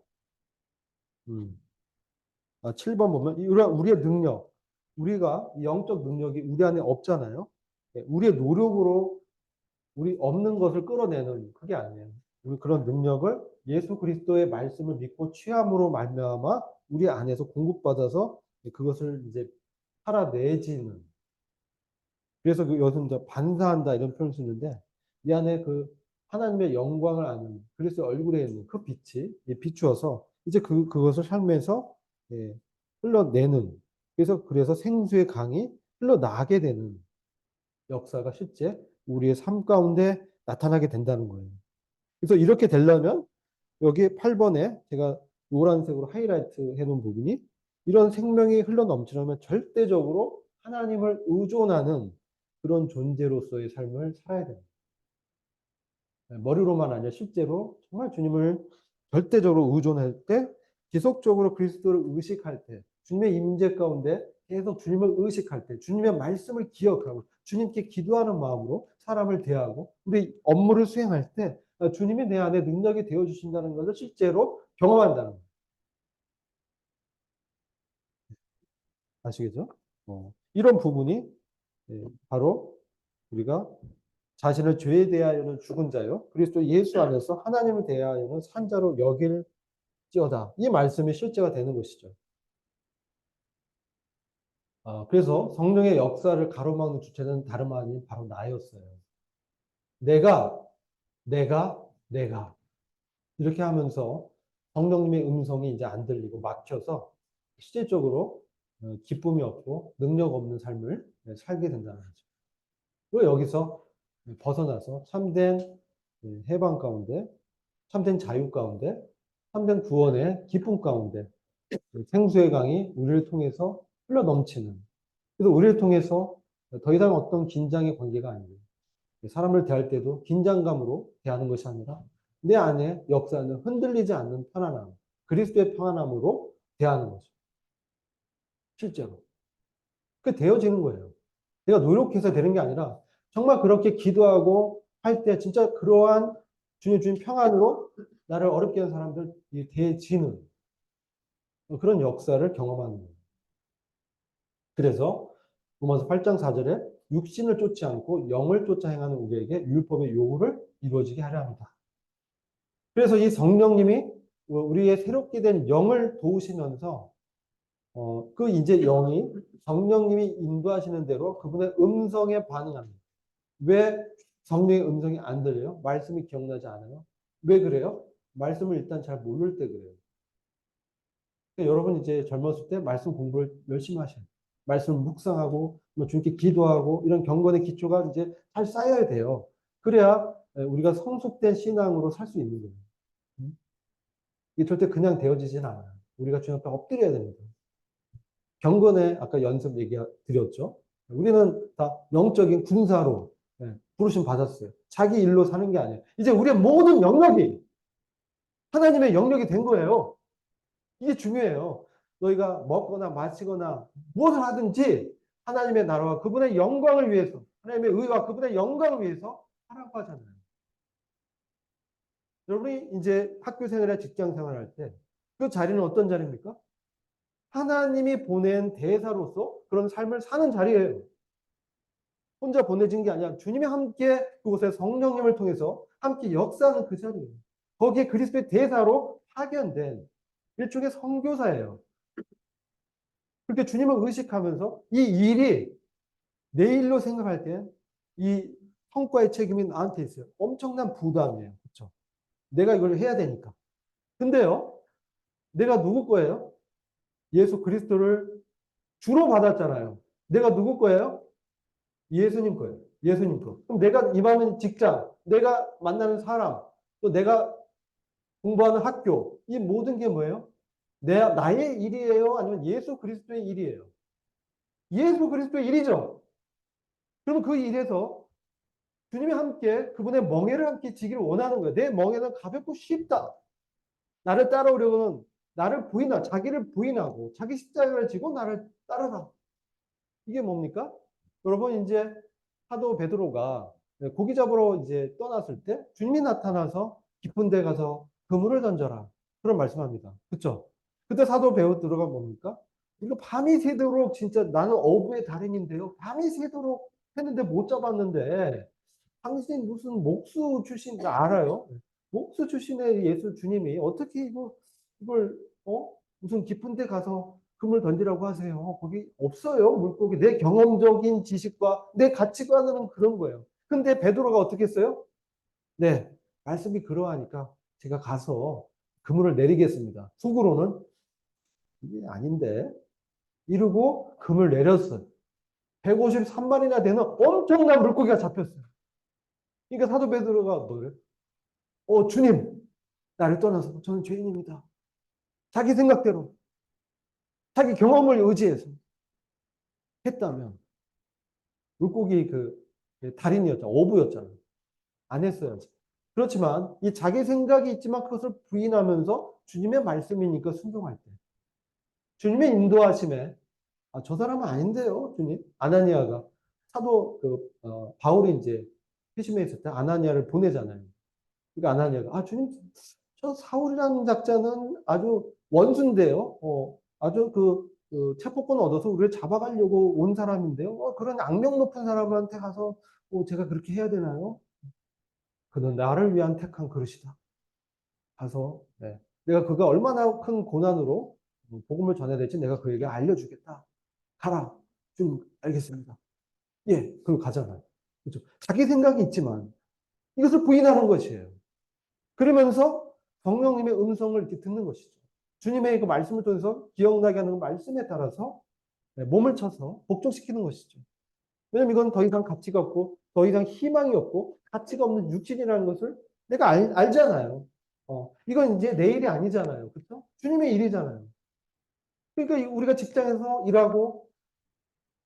[SPEAKER 1] 7번 보면 우리의 능력, 우리가 영적 능력이 우리 안에 없잖아요. 우리의 노력으로 우리 없는 것을 끌어내는 그게 아니에요. 우리 그런 능력을 예수 그리스도의 말씀을 믿고 취함으로 말미암아 우리 안에서 공급받아서 그것을 이제 살아내지는. 그래서 여기서 이제 반사한다 이런 표현을 쓰는데 이 안에 그 하나님의 영광을 아는 그리스도 얼굴에 있는 그 빛이 비추어서 이제 그것을 삶에서 흘러내는 그래서 생수의 강이 흘러나게 되는 역사가 실제 우리의 삶 가운데 나타나게 된다는 거예요. 그래서 이렇게 되려면 여기 8번에 제가 노란색으로 하이라이트 해놓은 부분이 이런 생명이 흘러넘치려면 절대적으로 하나님을 의존하는 그런 존재로서의 삶을 살아야 됩니다. 머리로만 아니라 실제로 정말 주님을 절대적으로 의존할 때 지속적으로 그리스도를 의식할 때 주님의 임재 가운데 계속 주님을 의식할 때, 주님의 말씀을 기억하고, 주님께 기도하는 마음으로 사람을 대하고, 우리 업무를 수행할 때, 주님이 내 안에 능력이 되어주신다는 것을 실제로 경험한다는 거예요. 아시겠죠? 이런 부분이 바로 우리가 자신을 죄에 대하여는 죽은 자요. 그리스도 예수 안에서 하나님을 대하여는 산 자로 여길지어다. 이 말씀이 실제가 되는 것이죠. 그래서 성령의 역사를 가로막는 주체는 다름 아닌 바로 나였어요. 내가, 내가. 이렇게 하면서 성령님의 음성이 이제 안 들리고 막혀서 실질적으로 기쁨이 없고 능력 없는 삶을 살게 된다는 거죠. 그리고 여기서 벗어나서 참된 해방 가운데, 참된 자유 가운데, 참된 구원의 기쁨 가운데 생수의 강이 우리를 통해서 흘러 넘치는. 그래서 우리를 통해서 더 이상 어떤 긴장의 관계가 아니에요. 사람을 대할 때도 긴장감으로 대하는 것이 아니라 내 안에 역사는 흔들리지 않는 편안함, 그리스도의 편안함으로 대하는 거죠. 실제로. 그 되어지는 거예요. 내가 노력해서 되는 게 아니라 정말 그렇게 기도하고 할 때 진짜 그러한 주님 평안으로 나를 어렵게 하는 사람들 대지는 그런 역사를 경험하는 거예요. 그래서 로마서 8장 4절에 육신을 쫓지 않고 영을 쫓아 행하는 우리에게 율법의 요구를 이루어지게 하려 합니다. 그래서 이 성령님이 우리의 새롭게 된 영을 도우시면서 그 이제 영이 성령님이 인도하시는 대로 그분의 음성에 반응합니다. 왜 성령의 음성이 안 들려요? 말씀이 기억나지 않아요? 왜 그래요? 말씀을 일단 잘 모를 때 그래요. 그러니까 여러분 이제 젊었을 때 말씀 공부를 열심히 하셔요. 말씀을 묵상하고 뭐 주님께 기도하고 이런 경건의 기초가 이제 잘 쌓여야 돼요. 그래야 우리가 성숙된 신앙으로 살 수 있는 거예요. 이게 절대 그냥 되어지진 않아요. 우리가 주님 앞에 엎드려야 됩니다. 경건의 아까 연습 얘기 드렸죠. 우리는 다 영적인 군사로 부르심 받았어요. 자기 일로 사는 게 아니에요. 이제 우리의 모든 영역이 하나님의 영역이 된 거예요. 이게 중요해요. 너희가 먹거나 마시거나 무엇을 하든지 하나님의 나라와 그분의 영광을 위해서, 하나님의 의와 그분의 영광을 위해서 하라고 하잖아요. 여러분이 이제 학교 생활이나 직장 생활할 때 그 자리는 어떤 자리입니까? 하나님이 보낸 대사로서 그런 삶을 사는 자리예요. 혼자 보내진 게 아니라 주님이 함께 그곳에 성령님을 통해서 함께 역사하는 그 자리예요. 거기에 그리스도의 대사로 파견된 일종의 선교사예요. 그렇게 주님을 의식하면서 이 일이 내 일로 생각할 때 이 성과의 책임이 나한테 있어요. 엄청난 부담이에요. 그렇죠? 내가 이걸 해야 되니까. 근데요, 내가 누구 거예요? 예수 그리스도를 주로 받았잖아요. 내가 누구 거예요? 예수님 거예요. 예수님 거. 그럼 내가 임하는 직장, 내가 만나는 사람, 또 내가 공부하는 학교, 이 모든 게 뭐예요? 나의 일이에요? 아니면 예수 그리스도의 일이에요? 예수 그리스도의 일이죠. 그럼 그 일에서 주님이 함께 그분의 멍에를 함께 지기를 원하는 거예요. 내 멍에는 가볍고 쉽다. 나를 따라오려고는 나를 부인하고 자기를 부인하고 자기 십자가를 지고 나를 따르라. 이게 뭡니까? 여러분 이제 사도 베드로가 고기 잡으러 이제 떠났을 때 주님이 나타나서 깊은 데 가서 그물을 던져라. 그런 말씀합니다. 그렇죠? 그때 사도 베드로가 뭡니까? 이거 밤이 새도록 진짜 나는 어부의 달인인데요. 밤이 새도록 했는데 못 잡았는데 당신 무슨 목수 출신 알아요? 목수 출신의 예수 주님이 어떻게 이걸 무슨 깊은 데 가서 금을 던지라고 하세요. 거기 없어요. 물고기. 내 경험적인 지식과 내 가치관은 그런 거예요. 근데 베드로가 어떻게 했어요? 네. 말씀이 그러하니까 제가 가서 그물을 내리겠습니다. 속으로는 이게 아닌데 이러고 금을 내렸어요. 153마리나 되는 엄청난 물고기가 잡혔어요. 그러니까 사도 베드로가 뭐래요? 주님, 나를 떠나서 저는 죄인입니다. 자기 생각대로, 자기 경험을 의지해서 했다면, 물고기 달인이었잖아. 어부였잖아요. 안 했어야지. 그렇지만, 이 자기 생각이 있지만 그것을 부인하면서 주님의 말씀이니까 순종할 때, 주님의 인도하심에 아, 저 사람은 아닌데요, 주님. 아나니아가. 바울이 이제 회심해 있을 때 아나니아를 보내잖아요. 그러니까 아나니아가, 아, 주님, 저 사울이라는 작자는 아주 원수인데요. 아주 체포권 얻어서 우리를 잡아가려고 온 사람인데요. 그런 악명 높은 사람한테 가서 제가 그렇게 해야 되나요? 그는 나를 위한 택한 그릇이다. 가서, 네. 내가 그가 얼마나 큰 고난으로 복음을 전해야 될지 내가 그에게 알려주겠다. 가라. 좀 알겠습니다. 예, 그리고 가잖아요. 그렇죠. 자기 생각이 있지만 이것을 부인하는 것이에요. 그러면서 성령님의 음성을 이렇게 듣는 것이죠. 주님의 그 말씀을 통해서 기억나게 하는 그 말씀에 따라서 몸을 쳐서 복종시키는 것이죠. 왜냐면 이건 더 이상 가치가 없고 더 이상 희망이 없고 가치가 없는 육신이라는 것을 내가 알잖아요. 이건 이제 내 일이 아니잖아요. 그렇죠? 주님의 일이잖아요. 그러니까 우리가 직장에서 일하고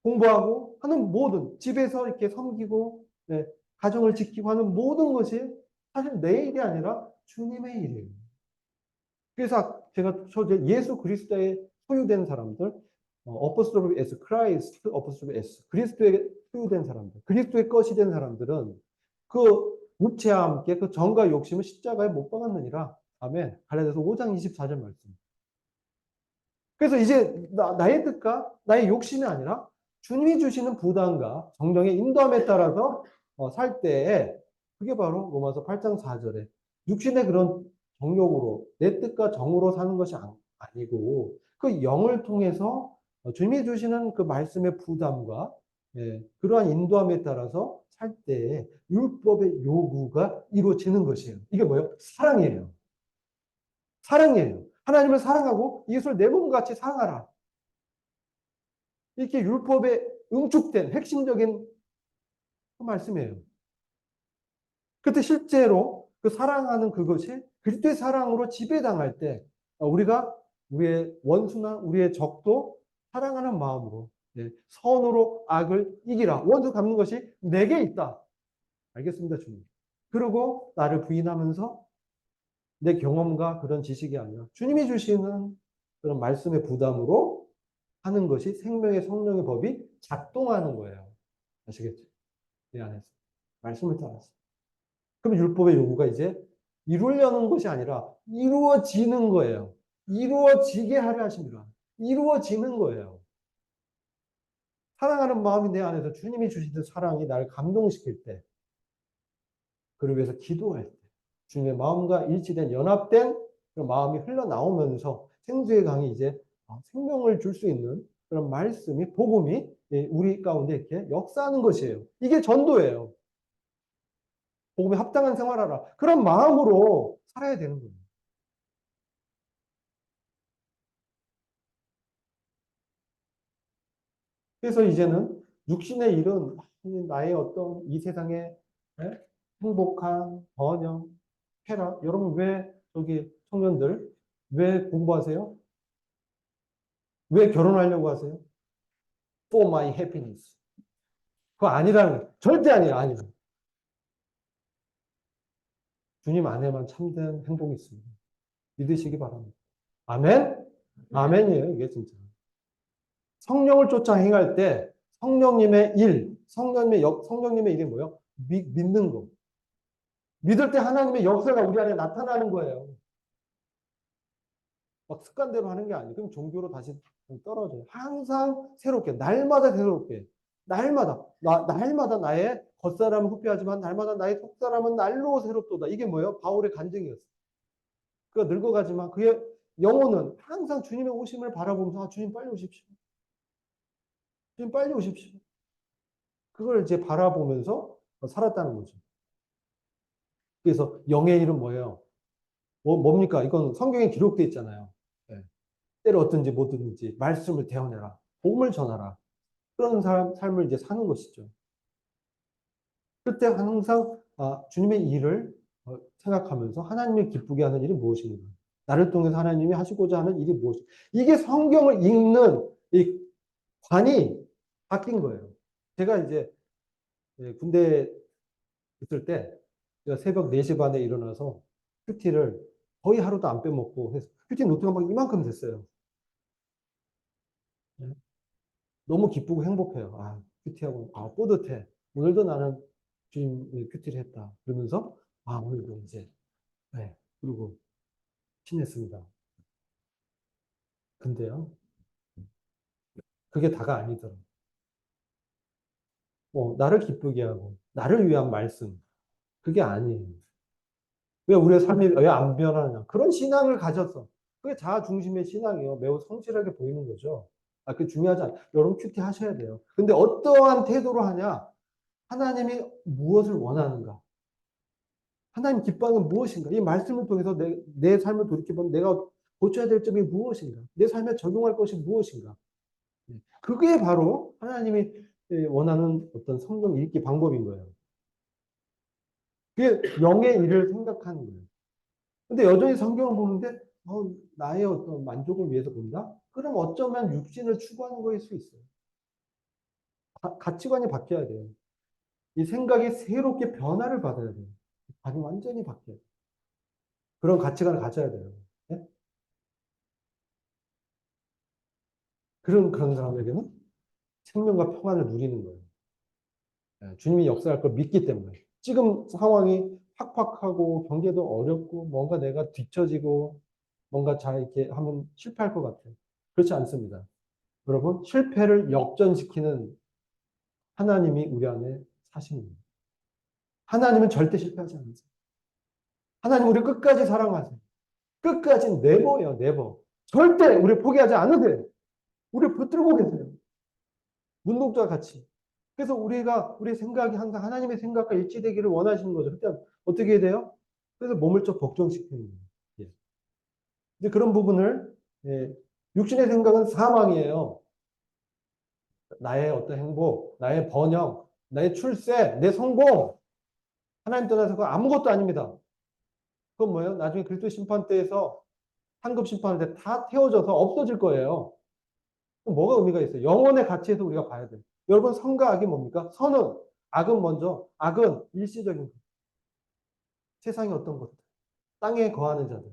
[SPEAKER 1] 공부하고 하는 모든 집에서 이렇게 섬기고 네, 가정을 지키고 하는 모든 것이 사실 내 일이 아니라 주님의 일이에요. 그래서 제가 예수 그리스도에 소유된 사람들, 어포스토프 S, 크라이스트 어포스토프 S, 그리스도에 소유된 사람들, 그리스도의 것이 된 사람들은 그 육체와 함께 그 정과 욕심을 십자가에 못 박았느니라. 아멘. 갈라디아서 5장 24절 말씀. 그래서 이제 나의 뜻과 나의 욕심이 아니라 주님이 주시는 부담과 성령의 인도함에 따라서 살 때에 그게 바로 로마서 8장 4절에 육신의 그런 정욕으로 내 뜻과 정으로 사는 것이 아니고 그 영을 통해서 주님이 주시는 그 말씀의 부담과 그러한 인도함에 따라서 살 때에 율법의 요구가 이루어지는 것이에요. 이게 뭐예요? 사랑이에요. 사랑이에요. 하나님을 사랑하고 예수를 내 몸같이 사랑하라. 이렇게 율법에 응축된 핵심적인 그 말씀이에요. 그때 실제로 그 사랑하는 그것이 그리스도의 사랑으로 지배당할 때 우리가 우리의 원수나 우리의 적도 사랑하는 마음으로 선으로 악을 이기라. 원수 갚는 것이 내게 있다. 알겠습니다, 주님. 그리고 나를 부인하면서 내 경험과 그런 지식이 아니라 주님이 주시는 그런 말씀의 부담으로 하는 것이 생명의 성령의 법이 작동하는 거예요. 아시겠죠? 내 안에서. 말씀을 따라서. 그럼 율법의 요구가 이제 이루려는 것이 아니라 이루어지는 거예요. 이루어지게 하려 하십니다. 이루어지는 거예요. 사랑하는 마음이 내 안에서 주님이 주시는 사랑이 나를 감동시킬 때, 그를 위해서 기도할 때, 주님의 마음과 일치된 연합된 그런 마음이 흘러나오면서 생수의 강이 이제 생명을 줄 수 있는 그런 말씀이 복음이 우리 가운데 이렇게 역사하는 것이에요. 이게 전도예요. 복음에 합당한 생활하라. 그런 마음으로 살아야 되는 거예요. 그래서 이제는 육신의 일은 나의 어떤 이 세상의 행복한 번영, 쾌락. 여러분 왜 저기 청년들 왜 공부하세요? 왜 결혼하려고 하세요? For my happiness. 그거 아니라는 거예요. 절대 아니에요. 아니에요. 주님 안에만 참된 행복이 있습니다. 믿으시기 바랍니다. 아멘? 아멘이에요. 이게 진짜. 성령을 쫓아 행할 때 성령님의 일, 성령님의 일이 뭐예요? 믿는 거. 믿을 때 하나님의 역사가 우리 안에 나타나는 거예요. 막 습관대로 하는 게 아니에요. 그럼 종교로 다시 떨어져요. 항상 새롭게, 날마다 새롭게, 날마다 나의 겉사람은 후피하지만 날마다 나의 속사람은 날로 새롭도다. 이게 뭐예요? 바울의 간증이었어요. 그가 늙어가지만 그의 영혼은 항상 주님의 오심을 바라보면서 주님 빨리 오십시오. 주님 빨리 오십시오. 그걸 이제 바라보면서 살았다는 거죠. 그래서 영의 일은 뭐예요? 뭡니까? 이건 성경에 기록되어 있잖아요. 네. 때를 얻든지 못 얻든지 말씀을 대언해라. 복음을 전하라. 그런 삶을 이제 사는 것이죠. 그때 항상 주님의 일을 생각하면서 하나님을 기쁘게 하는 일이 무엇인가? 나를 통해서 하나님이 하시고자 하는 일이 무엇인가? 이게 성경을 읽는 이 관이 바뀐 거예요. 제가 이제 군대 있을 때 제가 새벽 4시 반에 일어나서 큐티를 거의 하루도 안 빼먹고 해서 큐티 노트가 막 이만큼 됐어요. 너무 기쁘고 행복해요. 아, 큐티하고, 아, 뿌듯해. 오늘도 나는 주님 큐티를 했다. 그러면서, 아, 오늘도 이제, 네. 그리고 신냈습니다. 근데요, 그게 다가 아니더라. 나를 기쁘게 하고, 나를 위한 말씀. 그게 아니에요. 왜 우리의 삶이 왜 안 변하냐? 그런 신앙을 가졌어. 그게 자아 중심의 신앙이에요. 매우 성실하게 보이는 거죠. 아, 그 중요하지 않아. 여러분 큐티 하셔야 돼요. 근데 어떠한 태도로 하냐? 하나님이 무엇을 원하는가? 하나님 기뻐하는 무엇인가? 이 말씀을 통해서 내 삶을 돌이켜보면 내가 고쳐야 될 점이 무엇인가? 내 삶에 적용할 것이 무엇인가? 그게 바로 하나님이 원하는 어떤 성경 읽기 방법인 거예요. 그게 영의 일을 생각하는 거예요. 근데 여전히 성경을 보는데 나의 어떤 만족을 위해서 본다? 그럼 어쩌면 육신을 추구하는 거일 수 있어요. 가치관이 바뀌어야 돼요. 이 생각이 새롭게 변화를 받아야 돼요. 아니 완전히 바뀌어요. 그런 가치관을 가져야 돼요. 네? 그런 사람에게는 생명과 평안을 누리는 거예요. 네, 주님이 역사할 걸 믿기 때문에. 지금 상황이 팍팍하고 경제도 어렵고 뭔가 내가 뒤처지고 뭔가 잘 이렇게 하면 실패할 것 같아요. 그렇지 않습니다. 여러분, 실패를 역전시키는 하나님이 우리 안에 사십니다. 하나님은 절대 실패하지 않으세요. 하나님 우리 끝까지 사랑하세요. 끝까지 네버예요, 네버. 절대 우리 포기하지 않으세요. 우리 붙들고 계세요. 눈동자 같이. 그래서 우리 생각이 항상 하나님의 생각과 일치되기를 원하시는 거죠. 그때 어떻게 해야 돼요? 그래서 몸을 좀 복종시키는 거예요. 예. 이제 그런 부분을, 예, 육신의 생각은 사망이에요. 나의 어떤 행복, 나의 번영, 나의 출세, 내 성공. 하나님 떠나서 그거 아무것도 아닙니다. 그건 뭐예요? 나중에 그리스도 심판대에서 상급 심판할 때 다 태워져서 없어질 거예요. 그럼 뭐가 의미가 있어요? 영혼의 가치에서 우리가 봐야 돼요. 여러분, 선과 악이 뭡니까? 선은, 악은 먼저, 악은 일시적인 것. 세상의 어떤 것들. 땅에 거하는 자들,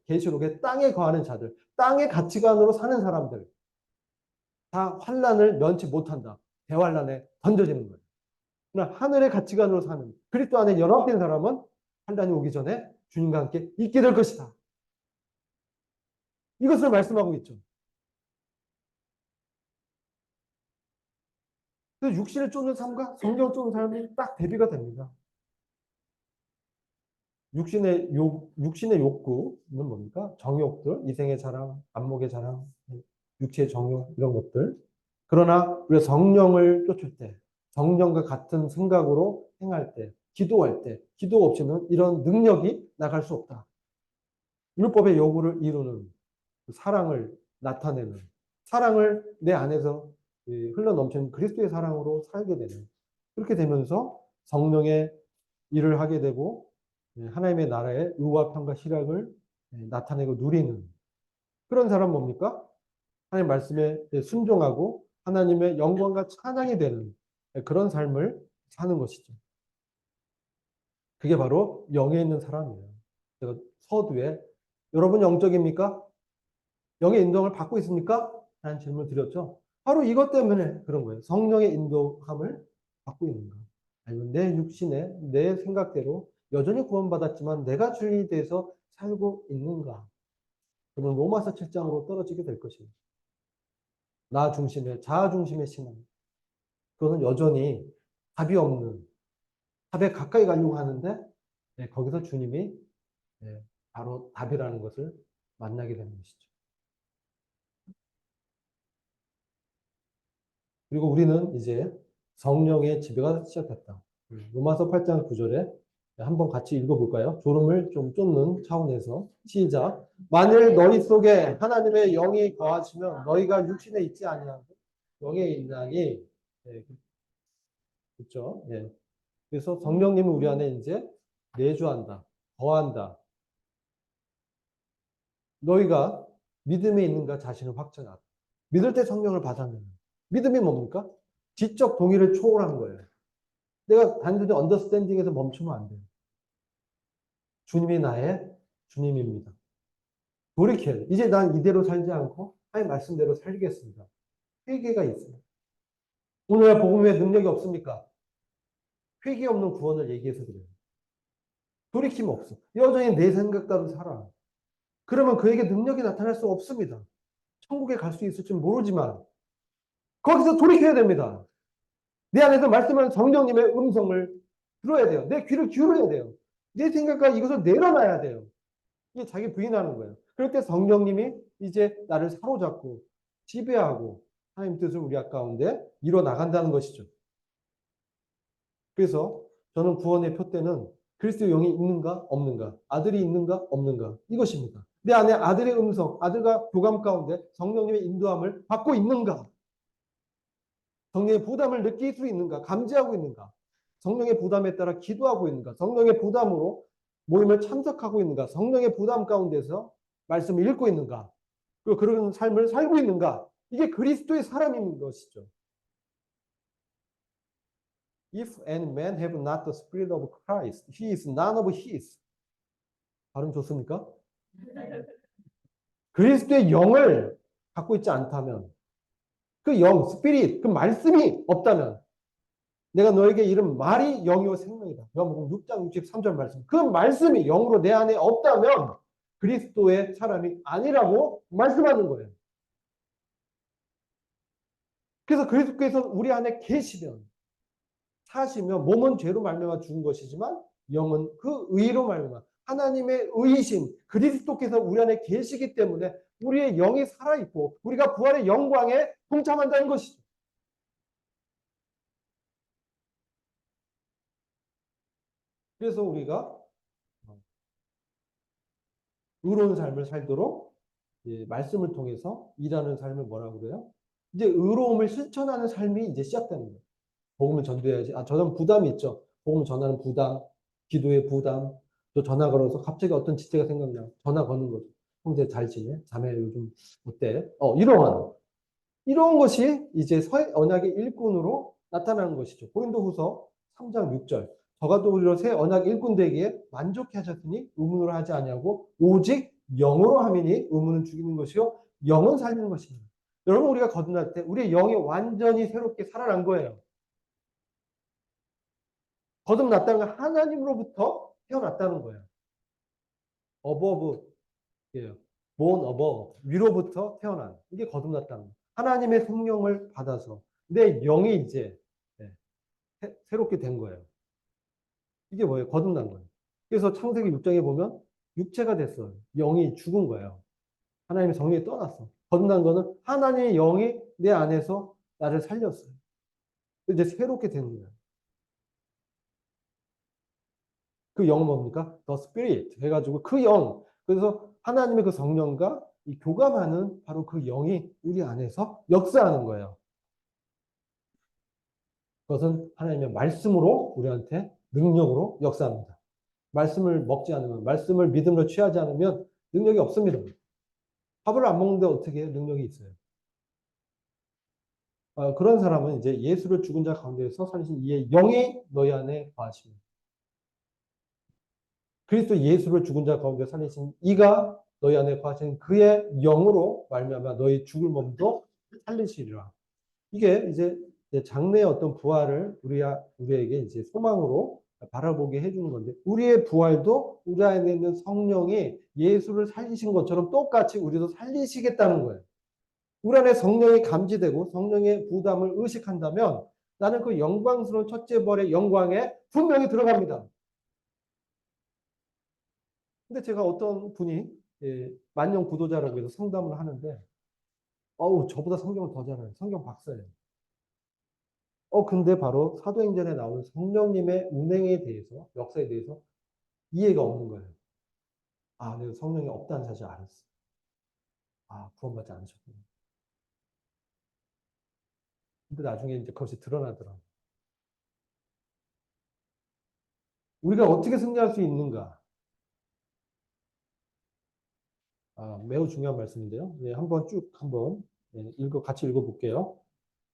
[SPEAKER 1] 계시록에 땅에 거하는 자들, 땅의 가치관으로 사는 사람들, 다 환란을 면치 못한다. 대환란에 던져지는 거예요. 그러나 하늘의 가치관으로 사는 그리스도 안에 연합된 사람은 환란이 오기 전에 주님과 함께 있게 될 것이다. 이것을 말씀하고 있죠. 그래서 육신을 쫓는 삶과 성경을 쫓는 삶이 딱 대비가 됩니다. 육신의 욕구는 뭡니까? 정욕들, 이생의 자랑, 안목의 자랑, 육체의 정욕, 이런 것들. 그러나 우리가 성령을 쫓을 때, 성령과 같은 생각으로 행할 때, 기도할 때, 기도 없이는 이런 능력이 나갈 수 없다. 율법의 요구를 이루는 사랑을 나타내는, 사랑을 내 안에서 흘러넘치는 그리스도의 사랑으로 살게 되는, 그렇게 되면서 성령의 일을 하게 되고 하나님의 나라의 의와 평과 희락을 나타내고 누리는 그런 사람 뭡니까? 하나님 말씀에 순종하고 하나님의 영광과 찬양이 되는 그런 삶을 사는 것이죠. 그게 바로 영에 있는 사람이에요. 제가 서두에 여러분 영적입니까? 영의 인도를 받고 있습니까? 라는 질문을 드렸죠. 바로 이것 때문에 그런 거예요. 성령의 인도함을 받고 있는 거. 아니면 내 육신에 내 생각대로 여전히 구원받았지만 내가 주인이 돼서 살고 있는가? 그러면 로마서 7장으로 떨어지게 될 것입니다. 나 중심의 자아 중심의 신앙. 그것은 여전히 답이 없는 답에 가까이 가려고 하는데 거기서 주님이 바로 답이라는 것을 만나게 되는 것이죠. 그리고 우리는 이제 성령의 지배가 시작했다. 로마서 8장 9절에 한번 같이 읽어볼까요? 졸음을 좀 쫓는 차원에서 시작. 만일 너희 속에 하나님의 영이 거하시면 너희가 육신에 있지 아니하고 영에 있나니 그렇죠? 예. 그래서 성령님은 우리 안에 이제 내주한다, 거한다. 너희가 믿음에 있는가 자신을 확정하라. 믿을 때 성령을 받았느냐. 믿음이 뭡니까? 지적 동의를 초월한 거예요. 내가 단순히 언더스탠딩에서 멈추면 안 돼요. 주님이 나의 주님입니다. 돌이켜야 돼. 이제 난 이대로 살지 않고 하나님 말씀대로 살겠습니다. 회개가 있어요. 오늘 복음에 능력이 없습니까? 회개 없는 구원을 얘기해서 그래요. 돌이킴 없어. 여전히 내 생각대로 살아. 그러면 그에게 능력이 나타날 수 없습니다. 천국에 갈 수 있을지 모르지만 거기서 돌이켜야 됩니다. 내 안에서 말씀하는 성령님의 음성을 들어야 돼요. 내 귀를 기울여야 돼요. 내 생각과 이것을 내려놔야 돼요. 이게 자기 부인하는 거예요. 그럴 때 성령님이 이제 나를 사로잡고 지배하고 하나님 뜻을 우리 가운데 이뤄 나간다는 것이죠. 그래서 저는 구원의 표대는 그리스도의 영이 있는가 없는가, 아들이 있는가 없는가 이것입니다. 내 안에 아들의 음성, 아들과 교감 가운데 성령님의 인도함을 받고 있는가, 성령의 부담을 느낄 수 있는가, 감지하고 있는가, 성령의 부담에 따라 기도하고 있는가, 성령의 부담으로 모임을 참석하고 있는가, 성령의 부담 가운데서 말씀을 읽고 있는가, 그리고 그런 삶을 살고 있는가, 이게 그리스도의 사람인 것이죠. If any man have not the spirit of Christ, he is none of his. 발음 좋습니까? 그리스도의 영을 갖고 있지 않다면, 그 영, 스피릿, 그 말씀이 없다면, 내가 너에게 이른 말이 영이요 생명이다. 요한복음 6장 63절 말씀. 그 말씀이 영으로 내 안에 없다면 그리스도의 사람이 아니라고 말씀하는 거예요. 그래서 그리스도께서 우리 안에 계시면, 사시면, 몸은 죄로 말미암아 죽은 것이지만 영은 그 의로 말미암아 하나님의 의이신 그리스도께서 우리 안에 계시기 때문에 우리의 영이 살아있고 우리가 부활의 영광에 동참한다는 것이죠. 그래서 우리가 의로운 삶을 살도록 말씀을 통해서 일하는 삶을 뭐라고 그래요? 이제 의로움을 실천하는 삶이 이제 시작되는 거예요. 복음을 전도해야지. 아, 저는 부담이 있죠. 복음을 전하는 부담, 기도의 부담, 또 전화 걸어서 갑자기 어떤 지체가 생각나. 전화 거는 거죠. 형제 잘 지내? 자매 요즘 어때? 이런 것이 이제 언약의 일꾼으로 나타나는 것이죠. 고린도후서 3장 6절. 저가 또 우리로 새 언약 일꾼 되기에 만족해 하셨으니 의문으로 하지 아니하고 오직 영으로 하미니 의문은 죽이는 것이요 영은 살리는 것입니다. 여러분 우리가 거듭날 때 우리의 영이 완전히 새롭게 살아난 거예요. 거듭났다는 건 하나님으로부터 태어났다는 거예요. above, born above, 위로부터 태어난. 이게 거듭났다는 거예요. 하나님의 성령을 받아서 내 영이 이제 새롭게 된 거예요. 이게 뭐예요? 거듭난 거예요. 그래서 창세기 6장에 보면 육체가 됐어요. 영이 죽은 거예요. 하나님의 성령이 떠났어. 거듭난 거는 하나님의 영이 내 안에서 나를 살렸어요. 이제 새롭게 되는 거예요. 그 영은 뭡니까? The Spirit 해가지고 그 영. 그래서 하나님의 그 성령과 이 교감하는 바로 그 영이 우리 안에서 역사하는 거예요. 그것은 하나님의 말씀으로 우리한테 능력으로 역사합니다. 말씀을 먹지 않으면, 말씀을 믿음으로 취하지 않으면 능력이 없습니다. 밥을 안 먹는데 어떻게 능력이 있어요? 그런 사람은 이제 예수를 죽은 자 가운데서 살리신 이의 영이 너희 안에 거하십니다. 그리스도 예수를 죽은 자 가운데 살리신 이가 너희 안에 거하신 그의 영으로 말미암아 너희 죽을 몸도 살리시리라. 이게 이제 장래의 어떤 부활을 우리에게 이제 소망으로 바라보게 해주는 건데, 우리의 부활도 우리 안에 있는 성령이 예수를 살리신 것처럼 똑같이 우리도 살리시겠다는 거예요. 우리 안에 성령이 감지되고 성령의 부담을 의식한다면 나는 그 영광스러운 첫째 벌의 영광에 분명히 들어갑니다. 근데 제가 어떤 분이 만년 구도자라고 해서 상담을 하는데, 저보다 성경을 더 잘해요. 성경 박사예요. 근데 바로 사도행전에 나오는 성령님의 운행에 대해서, 역사에 대해서 이해가 없는 거예요. 내가 성령이 없다는 사실 알았어. 구원받지 않으셨구나. 근데 나중에 이제 그것이 드러나더라고요. 우리가 어떻게 승리할 수 있는가? 매우 중요한 말씀인데요. 한번 같이 읽어볼게요.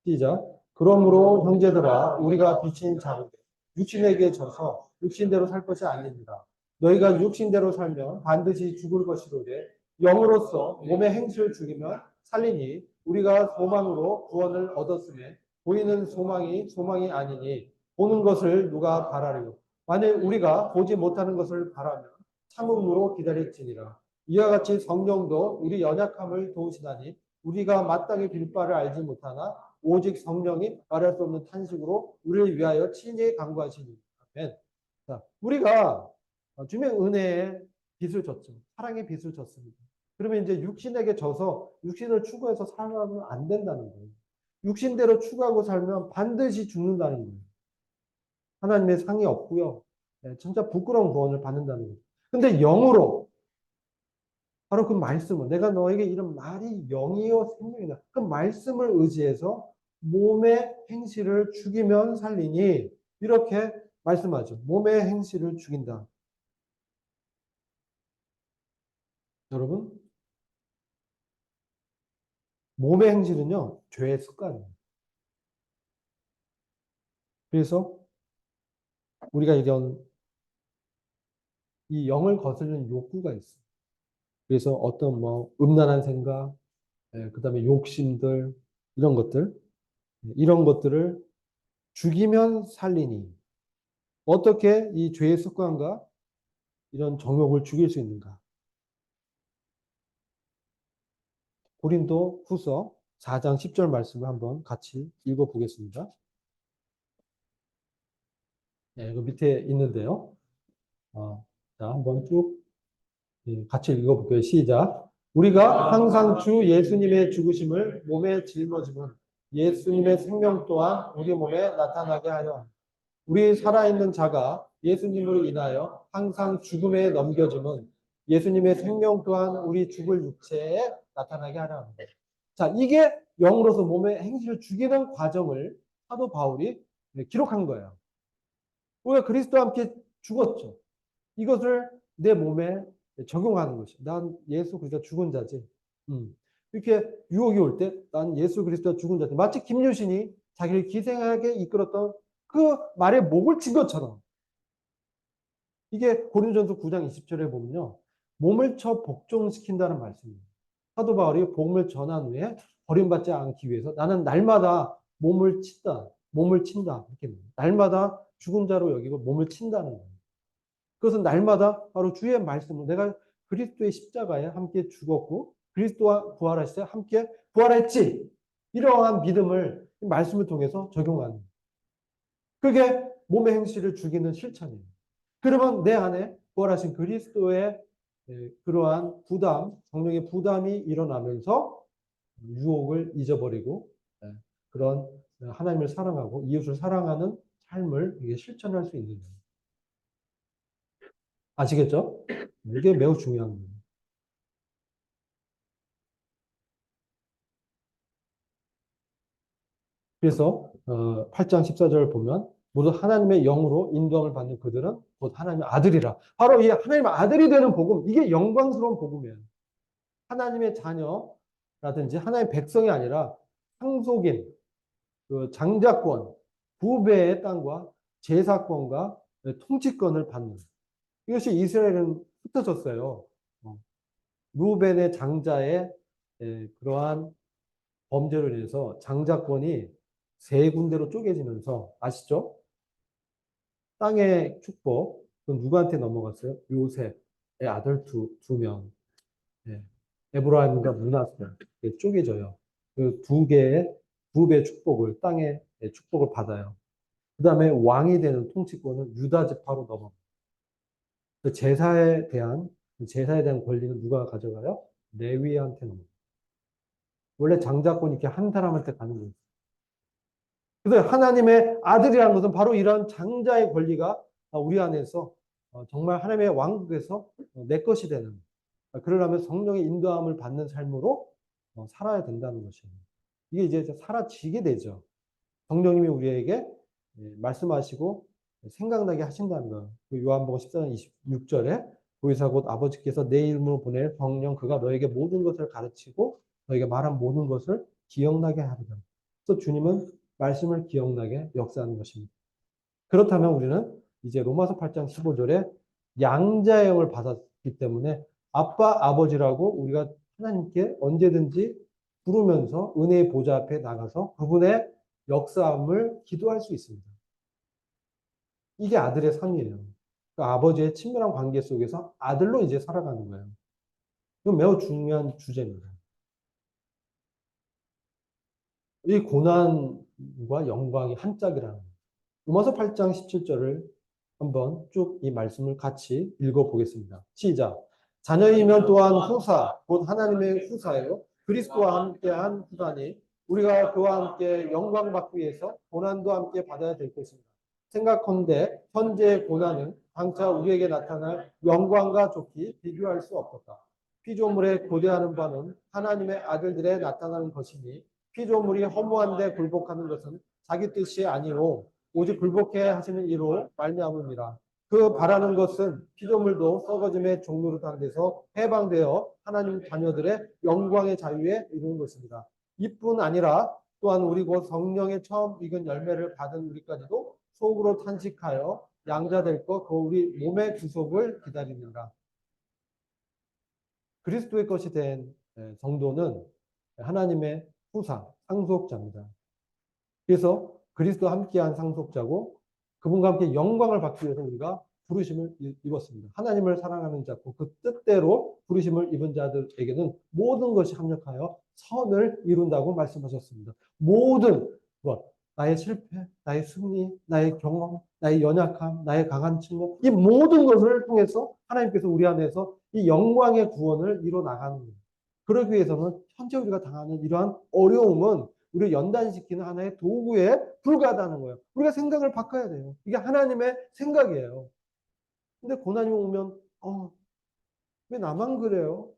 [SPEAKER 1] 시작. 그러므로 형제들아, 우리가 비친 자로 육신에게 져서 육신대로 살 것이 아닙니다. 너희가 육신대로 살면 반드시 죽을 것이로되 영으로서 몸의 행실을 죽이면 살리니 우리가 소망으로 구원을 얻었음에 보이는 소망이 아니니 보는 것을 누가 바라리요. 만일 우리가 보지 못하는 것을 바라면 참음으로 기다릴지니라. 이와 같이 성령도 우리 연약함을 도우시나니 우리가 마땅히 빌 바를 알지 못하나 오직 성령이 말할 수 없는 탄식으로 우리를 위하여 친히 간구하시니. 아멘. 자, 우리가 주님의 은혜에 빚을 졌죠. 사랑의 빚을 졌습니다. 그러면 이제 육신에게 져서 육신을 추구해서 살아가면 안 된다는 거예요. 육신대로 추구하고 살면 반드시 죽는다는 거예요. 하나님의 상이 없고요. 진짜 부끄러운 구원을 받는다는 거죠. 근데 영으로 바로 그 말씀을 내가 너에게 이런 말이 영이요 생명이다. 그 말씀을 의지해서 몸의 행실을 죽이면 살리니 이렇게 말씀하죠. 몸의 행실을 죽인다. 여러분, 몸의 행실은요, 죄의 습관이에요. 그래서 우리가 이런 이 영을 거스르는 욕구가 있어요. 그래서 어떤 뭐 음란한 생각, 그다음에 욕심들 이런 것들을 죽이면 살리니 어떻게 이 죄의 습관과 이런 정욕을 죽일 수 있는가? 고린도 후서 4장 10절 말씀을 한번 같이 읽어보겠습니다. 그 밑에 있는데요. 자, 한번 쭉 같이 읽어볼게요. 시작. 우리가 항상 주 예수님의 죽으심을 몸에 짊어지면 예수님의 생명 또한 우리 몸에 나타나게 하려 우리 살아있는 자가 예수님으로 인하여 항상 죽음에 넘겨짐은 예수님의 생명 또한 우리 죽을 육체에 나타나게 하려 합니다. 자, 이게 영으로서 몸의 행실을 죽이는 과정을 사도 바울이 기록한 거예요. 우리가 그리스도와 함께 죽었죠. 이것을 내 몸에 적용하는 것이. 난 예수 그리스도 죽은 자지. 이렇게 유혹이 올 때 난 예수 그리스도 죽은 자지. 마치 김유신이 자기를 기생하게 이끌었던 그 말에 목을 친 것처럼. 이게 고린도전서 9장 20절에 보면요. 몸을 쳐 복종시킨다는 말씀입니다. 사도 바울이 복음을 전한 후에 버림받지 않기 위해서 나는 날마다 몸을 친다. 몸을 친다. 이렇게 날마다 죽은 자로 여기고 몸을 친다는 거예요. 그것은 날마다 바로 주의 말씀으로 내가 그리스도의 십자가에 함께 죽었고 그리스도와 부활하실 때 함께 부활했지. 이러한 믿음을 말씀을 통해서 적용하는 거예요. 그게 몸의 행실을 죽이는 실천이에요. 그러면 내 안에 부활하신 그리스도의 그러한 부담, 성령의 부담이 일어나면서 유혹을 잊어버리고 그런 하나님을 사랑하고 이웃을 사랑하는 삶을 실천할 수 있는 거예요. 아시겠죠? 이게 매우 중요한 거예요. 그래서 8장 14절을 보면 모두 하나님의 영으로 인도함을 받는 그들은 곧 하나님의 아들이라. 바로 이 하나님의 아들이 되는 복음, 이게 영광스러운 복음이에요. 하나님의 자녀라든지 하나님의 백성이 아니라 상속인, 그 장자권, 부배의 땅과 제사권과 통치권을 받는. 이것이 이스라엘은 흩어졌어요. 루벤의 장자의 그러한 범죄로 인해서 장자권이 세 군데로 쪼개지면서 아시죠? 땅의 축복, 그건 누구한테 넘어갔어요? 요셉의 아들 두 명. 에브라임과 므낫세 쪼개져요. 그 두 개의 부의 축복을 땅의 축복을 받아요. 그 다음에 왕이 되는 통치권은 유다 지파로 넘어. 제사에 대한 권리는 누가 가져가요? 레위한테 넘어. 원래 장자권이 이렇게 한 사람한테 가는 거예요. 그래서 하나님의 아들이라는 것은 바로 이런 장자의 권리가 우리 안에서 정말 하나님의 왕국에서 내 것이 되는, 그러려면 성령의 인도함을 받는 삶으로 살아야 된다는 것이에요. 이게 이제 사라지게 되죠. 성령님이 우리에게 말씀하시고 생각나게 하신다는 거예요. 요한복음 14장 26절에 보혜사 곧 아버지께서 내 이름으로 보낼 성령 그가 너에게 모든 것을 가르치고 너에게 말한 모든 것을 기억나게 하리라. 그래서 주님은 말씀을 기억나게 역사하는 것입니다. 그렇다면 우리는 이제 로마서 8장 15절에 양자의 영을 받았기 때문에 아빠, 아버지라고 우리가 하나님께 언제든지 부르면서 은혜의 보좌 앞에 나가서 그분의 역사함을 기도할 수 있습니다. 이게 아들의 삶이에요. 그 아버지의 친밀한 관계 속에서 아들로 이제 살아가는 거예요. 이건 매우 중요한 주제입니다. 이 고난과 영광이 한 짝이라는 거예요. 로마서 8장 17절을 한번 쭉 이 말씀을 같이 읽어보겠습니다. 시작. 자녀이면 또한 후사, 곧 하나님의 후사요. 그리스도와 함께한 후사니 우리가 그와 함께 영광 받기 위해서 고난도 함께 받아야 될 것입니다. 생각컨대 현재의 고난은 장차 우리에게 나타날 영광과 좋게 비교할 수 없었다. 피조물에 고대하는 바는 하나님의 아들들에 나타나는 것이니 피조물이 허무한데 굴복하는 것은 자기 뜻이 아니오 오직 굴복해 하시는 이로 말미암음이라. 그 바라는 것은 피조물도 썩어짐의 종로로 당돼서 해방되어 하나님 자녀들의 영광의 자유에 이르는 것입니다. 이뿐 아니라 또한 우리 곧 성령의 처음 익은 열매를 받은 우리까지도 속으로 탄식하여 양자 될 것, 그 우리 몸의 구속을 기다립니다. 그리스도의 것이 된 성도는 하나님의 후사, 상속자입니다. 그래서 그리스도와 함께한 상속자고 그분과 함께 영광을 받기 위해서 우리가 부르심을 입었습니다. 하나님을 사랑하는 자고 그 뜻대로 부르심을 입은 자들에게는 모든 것이 합력하여 선을 이룬다고 말씀하셨습니다. 모든 것, 나의 실패, 나의 승리, 나의 경험, 나의 연약함, 나의 강한 측면, 이 모든 것을 통해서 하나님께서 우리 안에서 이 영광의 구원을 이뤄 나가는 거예요. 그러기 위해서는 현재 우리가 당하는 이러한 어려움은 우리를 연단시키는 하나의 도구에 불과하다는 거예요. 우리가 생각을 바꿔야 돼요. 이게 하나님의 생각이에요. 근데 고난이 오면 왜 나만 그래요?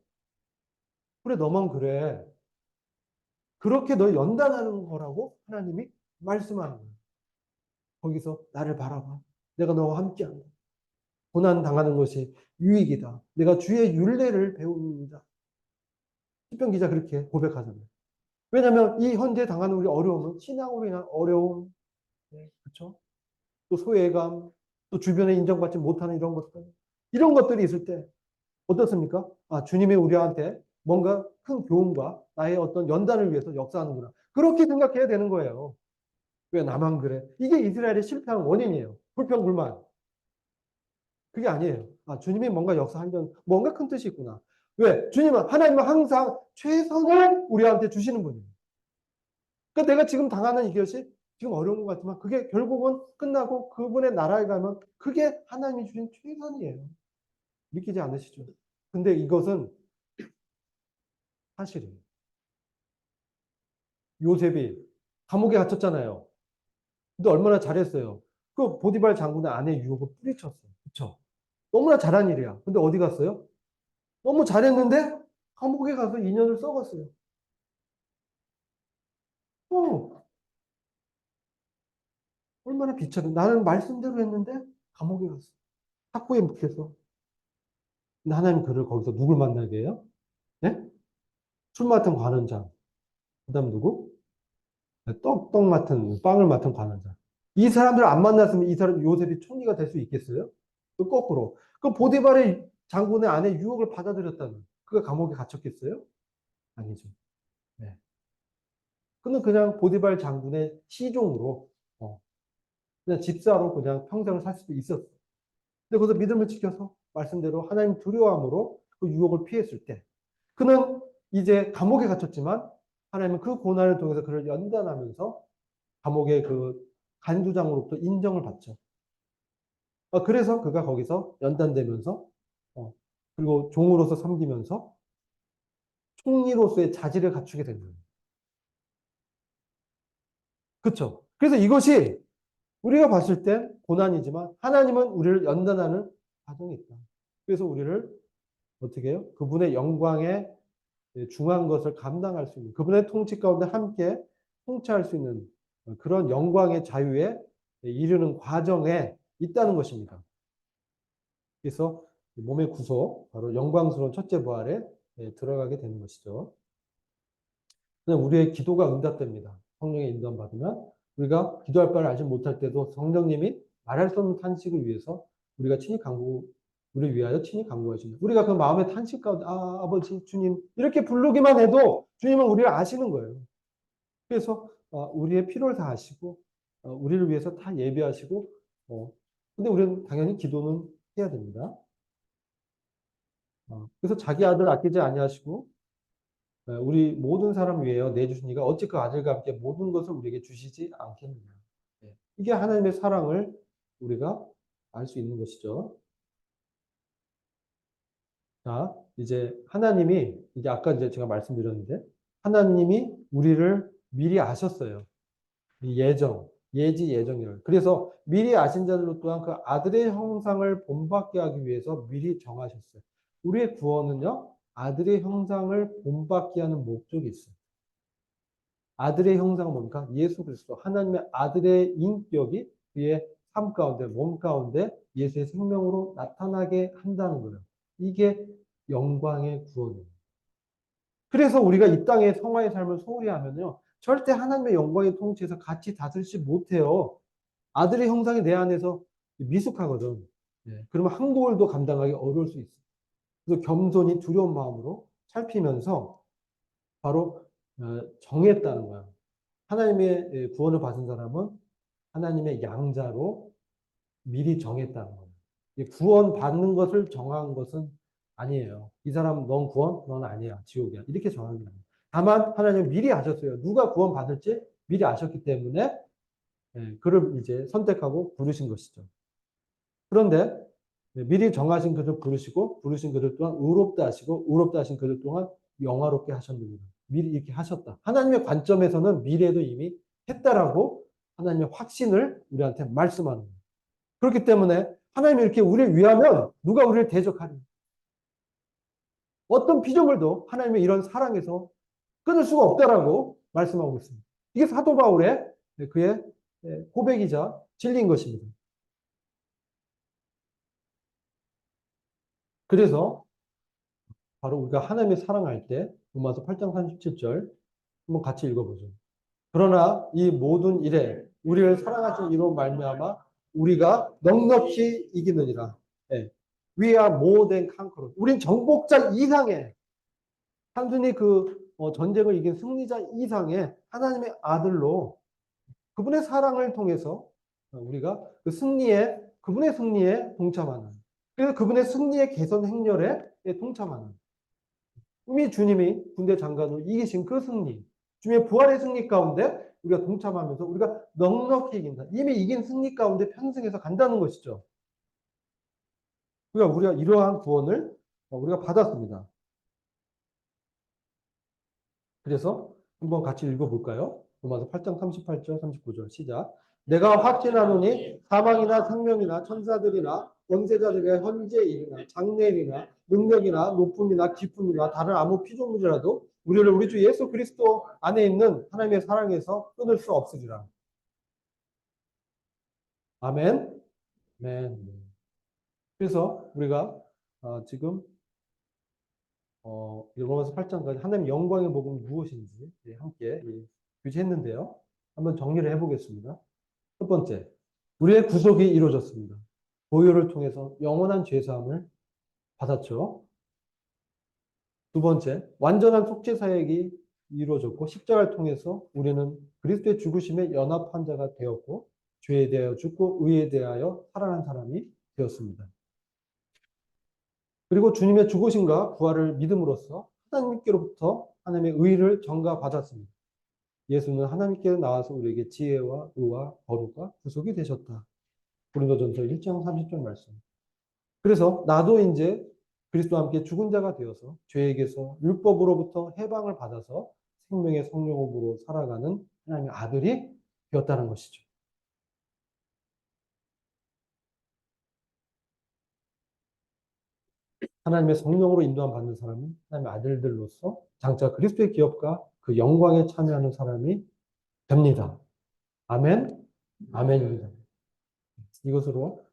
[SPEAKER 1] 그래 너만 그래. 그렇게 널 연단하는 거라고 하나님이 말씀하는 거예요. 거기서 나를 바라봐. 내가 너와 함께한다. 고난 당하는 것이 유익이다. 내가 주의 율례를 배웁니다. 시편 기자 그렇게 고백하잖아요. 왜냐하면 이 현재 당하는 우리 어려움은 신앙으로 인한 어려움, 네, 그렇죠? 또 소외감, 또 주변에 인정받지 못하는 이런 것들, 이런 것들이 있을 때 어떻습니까? 아, 주님이 우리한테 뭔가 큰 교훈과 나의 어떤 연단을 위해서 역사하는구나. 그렇게 생각해야 되는 거예요. 왜 나만 그래? 이게 이스라엘의 실패한 원인이에요. 불평불만. 그게 아니에요. 아, 주님이 뭔가 역사하면 뭔가 큰 뜻이 있구나. 왜? 하나님은 항상 최선을 우리한테 주시는 분이에요. 그러니까 내가 지금 당하는 이것이 지금 어려운 것 같지만 그게 결국은 끝나고 그분의 나라에 가면 그게 하나님이 주신 최선이에요. 믿기지 않으시죠? 근데 이것은 사실이에요. 요셉이 감옥에 갇혔잖아요. 근데 얼마나 잘했어요. 그 보디발 장군의 아내 유혹을 뿌리쳤어요. 그쵸? 너무나 잘한 일이야. 근데 어디 갔어요? 너무 잘했는데 감옥에 가서 2년을 썩었어요. 어, 얼마나 비참해. 나는 말씀대로 했는데 감옥에 갔어. 학구에 묵혀서. 근데 하나님 그를 거기서 누굴 만나게 해요? 네? 술 맡은 관원장. 그 다음 누구? 떡 맡은, 빵을 맡은 관원장. 이 사람들을 안 만났으면 이 사람, 요셉이 총리가 될 수 있겠어요? 또 거꾸로. 그 보디발의 장군의 아내 유혹을 받아들였다는. 그가 감옥에 갇혔겠어요? 아니죠. 네. 그는 그냥 보디발 장군의 시종으로, 그냥 집사로 그냥 평생을 살 수도 있었어. 근데 거기서 믿음을 지켜서 말씀대로 하나님 두려워함으로 그 유혹을 피했을 때, 그는 이제 감옥에 갇혔지만 하나님은 그 고난을 통해서 그를 연단하면서 감옥의 그 간수장으로부터 인정을 받죠. 그래서 그가 거기서 연단되면서 그리고 종으로서 섬기면서 총리로서의 자질을 갖추게 된 거예요. 그렇죠? 그래서 이것이 우리가 봤을 땐 고난이지만 하나님은 우리를 연단하는 과정이 있다. 그래서 우리를 어떻게 해요? 그분의 영광에 중한 것을 감당할 수 있는 그분의 통치 가운데 함께 통치할 수 있는 그런 영광의 자유에 이르는 과정에 있다는 것입니다. 그래서 몸의 구속, 바로 영광스러운 첫째 부활에 들어가게 되는 것이죠. 우리의 기도가 응답됩니다. 성령의 인도함 받으면 우리가 기도할 바를 알지 못할 때도 성령님이 말할 수 없는 탄식을 위해서 우리가 친히 간구를 우리 위하여 친히 간구하시는. 우리가 그 마음의 탄식 가운데 아버지 주님 이렇게 부르기만 해도 주님은 우리를 아시는 거예요. 그래서 우리의 필요를 다 아시고 우리를 위해서 다 예비하시고 근데 우리는 당연히 기도는 해야 됩니다. 그래서 자기 아들 아끼지 아니하시고 우리 모든 사람 위하여 내주시니까 어찌 그 아들과 함께 모든 것을 우리에게 주시지 않겠느냐. 이게 하나님의 사랑을 우리가 알 수 있는 것이죠. 자, 이제 하나님이 이제 아까 이제 제가 말씀드렸는데 하나님이 우리를 미리 아셨어요. 이 예지 예정이라. 그래서 미리 아신 자들로 또한 그 아들의 형상을 본받게 하기 위해서 미리 정하셨어요. 우리의 구원은요, 아들의 형상을 본받게 하는 목적이 있어요. 아들의 형상은 뭡니까? 예수 그리스도. 하나님의 아들의 인격이 그의 삶 가운데, 몸 가운데 예수의 생명으로 나타나게 한다는 거예요. 이게 영광의 구원이에요. 그래서 우리가 이 땅의 성화의 삶을 소홀히 하면요. 절대 하나님의 영광의 통치에서 같이 다스리지 못해요. 아들의 형상이 내 안에서 미숙하거든. 그러면 한 고을도 감당하기 어려울 수 있어. 그래서 겸손히 두려운 마음으로 살피면서 바로 정했다는 거야. 하나님의 구원을 받은 사람은 하나님의 양자로 미리 정했다는 거예요. 구원 받는 것을 정한 것은 아니에요. 이 사람 넌 구원, 넌 아니야. 지옥이야. 이렇게 정한 게 아니에요. 다만 하나님은 미리 아셨어요. 누가 구원 받을지 미리 아셨기 때문에 그를 이제 선택하고 부르신 것이죠. 그런데 미리 정하신 그들 부르시고 부르신 그들 또한 의롭다 하시고 의롭다 하신 그들 또한 영화롭게 하셨느니라. 미리 이렇게 하셨다. 하나님의 관점에서는 미래도 이미 했다라고 하나님의 확신을 우리한테 말씀하는 거예요. 그렇기 때문에 하나님이 이렇게 우리를 위하면 누가 우리를 대적하니? 어떤 피조물도 하나님의 이런 사랑에서 끊을 수가 없다라고 말씀하고 있습니다. 이게 사도 바울의 그의 고백이자 진리인 것입니다. 그래서 바로 우리가 하나님의 사랑할 때 로마서 8장 37절 한번 같이 읽어보죠. 그러나 이 모든 일에 우리를 사랑하신 이로 말미암아 우리가 넉넉히 이기느니라. We are more than conquerors. 우린 정복자 이상의 단순히 그 전쟁을 이긴 승리자 이상의 하나님의 아들로 그분의 사랑을 통해서 우리가 그 그분의 승리에 동참하는. 그래서 그분의 승리의 개선 행렬에 동참하는. 이미 주님이 군대 장관으로 이기신 그 승리, 주님의 부활의 승리 가운데 우리가 동참하면서 우리가 넉넉히 이긴다. 이미 이긴 승리 가운데 편승해서 간다는 것이죠. 그러니까 우리가 이러한 구원을 우리가 받았습니다. 그래서 한번 같이 읽어볼까요? 로마서 8장 38절, 39절 시작. 내가 확신하노니 사망이나 생명이나 천사들이나 권세자들의 현재 일이나 장래일이나 능력이나 높음이나 기쁨이나 다른 아무 피조물이라도 우리를 우리 주 예수 그리스도 안에 있는 하나님의 사랑에서 끊을 수 없으리라. 아멘. 네. 그래서 우리가 지금 로마서 8장까지 하나님 영광의 복음이 무엇인지 함께 교제했는데요. 한번 정리를 해보겠습니다. 첫 번째, 우리의 구속이 이루어졌습니다. 보혈을 통해서 영원한 죄사함을 받았죠. 두 번째, 완전한 속죄 사역이 이루어졌고 십자가를 통해서 우리는 그리스도의 죽으심에 연합한 자가 되었고 죄에 대하여 죽고 의에 대하여 살아난 사람이 되었습니다. 그리고 주님의 죽으심과 부활을 믿음으로써 하나님께로부터 하나님의 의를 전가받았습니다. 예수는 하나님께 나와서 우리에게 지혜와 의와 거룩과 구속이 되셨다. 고린도전서 1장 30절 말씀. 그래서 나도 이제 그리스도와 함께 죽은 자가 되어서 죄에게서 율법으로부터 해방을 받아서 생명의 성령으로 살아가는 하나님의 아들이 되었다는 것이죠. 하나님의 성령으로 인도함 받는 사람은 하나님의 아들들로서 장차 그리스도의 기업과 그 영광에 참여하는 사람이 됩니다. 아멘? 아멘입니다. 이것으로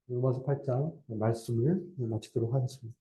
[SPEAKER 1] 로마서 8장 말씀을 마치도록 하겠습니다.